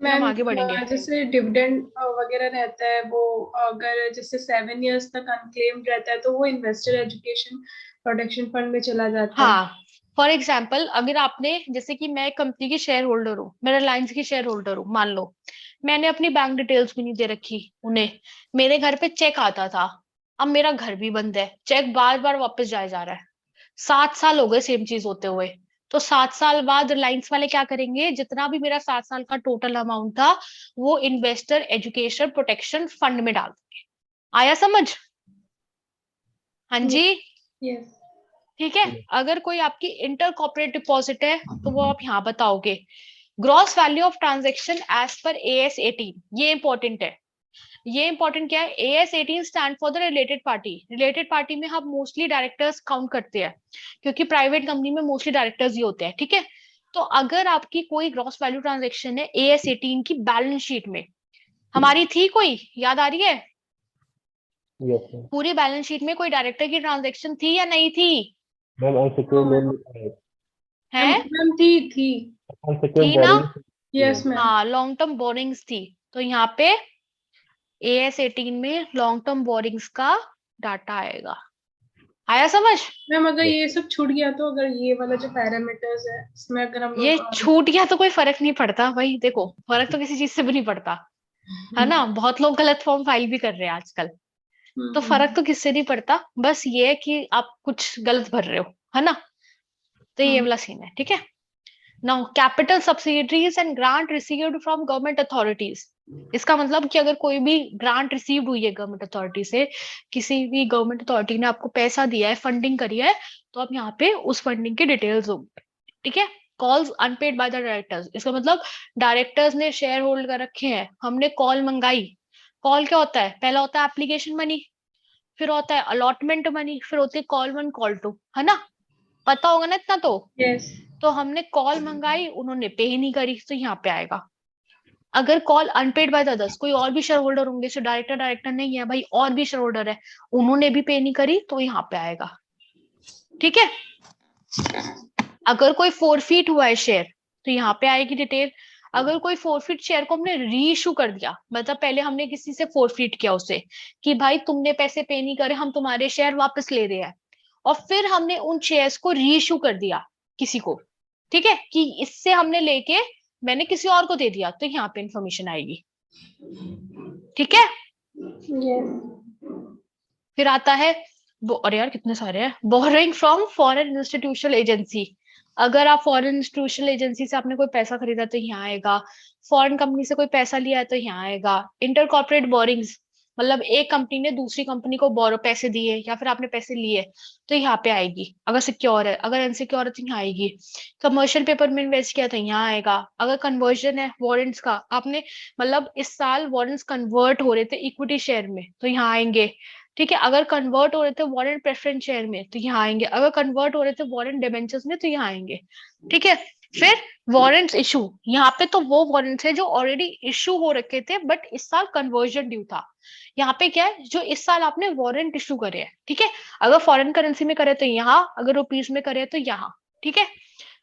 फिर हम मैम आगे बढ़ेंगे। जैसे डिविडेंड वगैरह रहता है वो, अगर जैसे 7 years तक अनक्लेम्ड रहता है तो वो इन्वेस्टर एजुकेशन प्रोटेक्शन फंड में चला जाता है। हाँ, फॉर एग्जाम्पल अगर आपने, जैसे कि मैं कंपनी की शेयर होल्डर हूँ, मैं रिलायंस की शेयर होल्डर हूँ, मान लो मैंने अपनी बैंक डिटेल्स भी नहीं दे रखी उन्हें, मेरे घर पे चेक आता था, अब मेरा घर भी बंद है, चेक बार बार वापस जाया जा रहा है, 7 साल हो गए सेम चीज होते हुए, तो 7 साल बाद रिलायंस वाले क्या करेंगे, जितना भी मेरा 7 साल का टोटल अमाउंट था वो इन्वेस्टर एजुकेशन प्रोटेक्शन फंड में डाल देंगे। आया समझ? हाँ जी, यस। ठीक है। अगर कोई आपकी इंटर कॉर्पोरेट डिपॉजिट है तो वो आप यहाँ बताओगे। Gross value of transaction as per AS18, ये इंपॉर्टेंट है, ये इंपॉर्टेंट क्या है, AS18 stand for the related party, related party में हम मोस्टली डायरेक्टर्स काउंट करते हैं, क्योंकि प्राइवेट कंपनी में मोस्टली डायरेक्टर्स ही होते हैं, ठीक है। तो अगर आपकी कोई ग्रॉस वैल्यू ट्रांजेक्शन है AS18 की बैलेंस शीट में, हमारी थी कोई, याद आ रही है? Yes sir. पूरी बैलेंस शीट में कोई डायरेक्टर की ट्रांजेक्शन थी या नहीं थी? मैम अनसिक्योर्ड लोन लिखा है। है, मैम थी। अनसिक्योर्ड थी ना? बोरिंग। Yes ma'am. हाँ, लॉन्ग टर्म बोरिंग्स थी, तो यहाँ पे AS18 में लॉन्ग टर्म बोरिंग्स का डाटा आएगा। आया समझ? मैम अगर ये सब छूट गया तो, अगर ये वाला जो पैरामीटर्स है इसमें अगर हम ये लोग छूट गया तो कोई फर्क नहीं पड़ता भाई, देखो फर्क तो किसी चीज से भी नहीं पड़ता, है ना, बहुत लोग गलत फॉर्म फाइल भी कर रहे हैं आजकल, तो फर्क तो किससे नहीं पड़ता, बस ये है कि आप कुछ गलत भर रहे हो, है ना, तो ये वाला सीन है, ठीक है। Now capital subsidies and grant received from government authorities, इसका मतलब कि अगर कोई भी ग्रांट रिसीव्ड हुई है गवर्नमेंट अथॉरिटी से, किसी भी गवर्नमेंट अथॉरिटी ने आपको पैसा दिया है, फंडिंग करी है, तो आप यहाँ पे उस फंडिंग की डिटेल्स होगी, ठीक है। Calls unpaid by the directors, इसका मतलब डायरेक्टर्स ने शेयर होल्ड कर रखे हैं, हमने कॉल मंगाई, कॉल क्या होता है, पहला होता है एप्लीकेशन मनी, फिर होता है अलॉटमेंट मनी, फिर होती है कॉल 1 कॉल 2, है ना, पता होगा ना इतना तो। यस। तो हमने कॉल मंगाई, उन्होंने पे ही नहीं करी, तो यहाँ पे आएगा। अगर call unpaid by the others, कोई और भी शेयर होल्डर होंगे, सो डायरेक्टर डायरेक्टर नहीं है भाई, और भी शेयर होल्डर है, उन्होंने भी पे नहीं करी, तो यहाँ पे आएगा, ठीक है। अगर कोई फोरफीट हुआ है शेयर, तो यहाँ पे आएगी डिटेल। अगर कोई फोरफीट शेयर को हमने री इशू कर दिया, मतलब पहले हमने किसी से फोरफीट किया उसे कि भाई तुमने पैसे पे नहीं करे, हम तुम्हारे शेयर वापस ले रहे हैं, और फिर हमने उन शेयर्स को री इशू कर दिया किसी को, ठीक है, कि इससे हमने लेके मैंने किसी और को दे दिया, तो यहाँ पे इंफॉर्मेशन आएगी, ठीक है। यस। फिर आता है अरे यार कितने सारे हैं, borrowing from foreign institutional agency. अगर आप फॉरेन इंस्टीट्यूशनल एजेंसी से आपने कोई पैसा खरीदा तो यहाँ आएगा। फॉरेन कंपनी से कोई पैसा लिया है तो यहाँ आएगा। इंटर कॉर्पोरेट बोरिंग्स, मतलब एक कंपनी ने दूसरी कंपनी को बोरो पैसे दिए या फिर आपने पैसे लिए तो यहाँ पे आएगी अगर सिक्योर है। अगर अनसिक्योर है तो यहाँ आएगी। कमर्शियल पेपर में इन्वेस्ट किया तो यहाँ आएगा। अगर कन्वर्जन है वारंट्स का, आपने मतलब इस साल वारंट्स कन्वर्ट हो रहे थे इक्विटी शेयर में तो यहाँ आएंगे। ठीक है, अगर कन्वर्ट हो रहे थे वारंट प्रेफरेंस शेयर में तो यहाँ आएंगे। अगर कन्वर्ट हो रहे थे वारंट डिबेंचर्स में तो यहाँ आएंगे। ठीक है, फिर वारंट्स इशू, यहाँ पे तो वो वारंट्स है जो ऑलरेडी इशू हो रखे थे बट इस साल कन्वर्जन ड्यू था। यहाँ पे क्या है, जो इस साल आपने वारंट इशू करे हैं। ठीक है, अगर फॉरेन करेंसी में करे तो यहाँ, अगर रुपीज में करे तो यहाँ। ठीक है,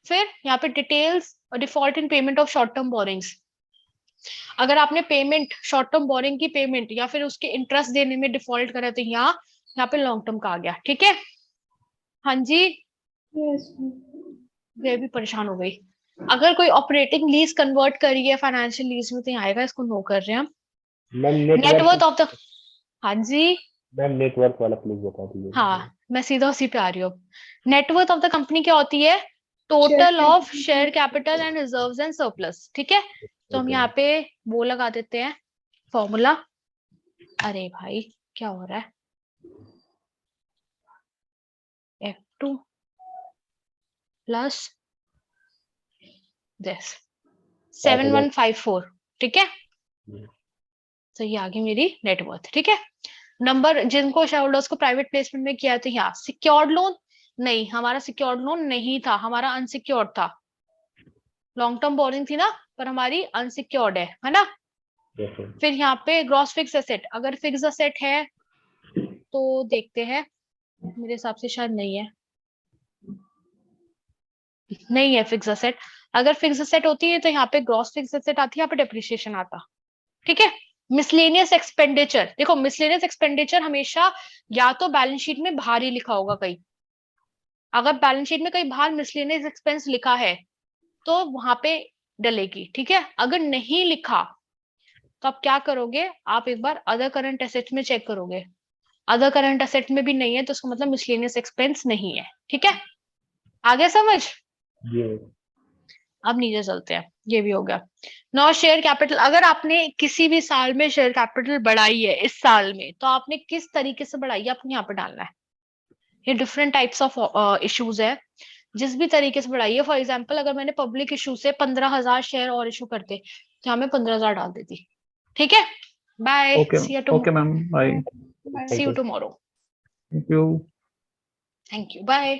फिर यहाँ पे details default in payment of short term borings, अगर आपने पेमेंट शॉर्ट टर्म बोरिंग की पेमेंट या फिर उसके इंटरेस्ट देने में डिफॉल्ट करा तो यहाँ पे लॉन्ग टर्म का आ गया। ठीक है, हाँ जी, यस ये भी परेशान हो गई। अगर कोई ऑपरेटिंग लीज कन्वर्ट करी है फाइनेंशियल लीज में तो यहाँ आएगा, इसको नो कर रहे हैं हम। मैम नेटवर्थ ऑफ द, हाँ जी, मैम नेटवर्क वाला प्लीज बता दीजिए। हाँ मैं सीधा उसी पे आ रही हूँ। नेटवर्थ ऑफ द कंपनी क्या होती है, total of share capital and reserves and surplus. ठीक है, तो हम यहाँ पे वो लगा देते हैं फॉर्मूला। अरे भाई क्या हो रहा है, F2 प्लस दिस 7154। ठीक है, तो ये आ गई मेरी नेटवर्थ। ठीक है, नंबर जिनको शेयर होल्डर्स को प्राइवेट प्लेसमेंट में किया तो यहाँ सिक्योर्ड लोन नहीं, हमारा सिक्योर्ड लोन नहीं था, हमारा अनसिक्योर्ड था। लॉन्ग टर्म बोरिंग थी ना, पर हमारी अनसिक्योर्ड है ना। फिर यहाँ पे ग्रॉस फिक्स एसेट, अगर फिक्स एसेट है तो देखते हैं, मेरे हिसाब से शायद नहीं है, नहीं है फिक्स एसेट। अगर फिक्स एसेट होती है तो यहाँ पे ग्रॉस फिक्स एसेट आती है, यहाँ पे डेप्रिसिएशन आता। ठीक है, मिसलेनियस एक्सपेंडिचर, देखो मिसलेनियस एक्सपेंडिचर हमेशा या तो बैलेंस शीट में बाहर ही लिखा होगा कहीं। अगर बैलेंस शीट में कहीं बाहर मिसलेनियस एक्सपेंस लिखा है तो वहां पे डलेगी। ठीक है, अगर नहीं लिखा तो आप क्या करोगे, आप एक बार अदर करंट एसेट में चेक करोगे। अदर करंट एसेट में भी नहीं है तो उसका मतलब मिसलेनियस एक्सपेंस नहीं है। ठीक है, आगे समझ। अब नीचे चलते हैं, ये भी हो गया। नौ शेयर कैपिटल, अगर आपने किसी भी साल में शेयर कैपिटल बढ़ाई है इस साल में तो आपने किस तरीके से बढ़ाई है अपने यहाँ पे डालना है। ये डिफरेंट टाइप्स ऑफ इश्यूज है, जिस भी तरीके से बढ़ाई है। फॉर एग्जाम्पल अगर मैंने पब्लिक इशू से 15,000 शेयर और इशू करते तो हमें 15,000 डाल देती। ठीक है, bye, okay ma'am, bye, see you tomorrow. Thank you. Thank you, bye.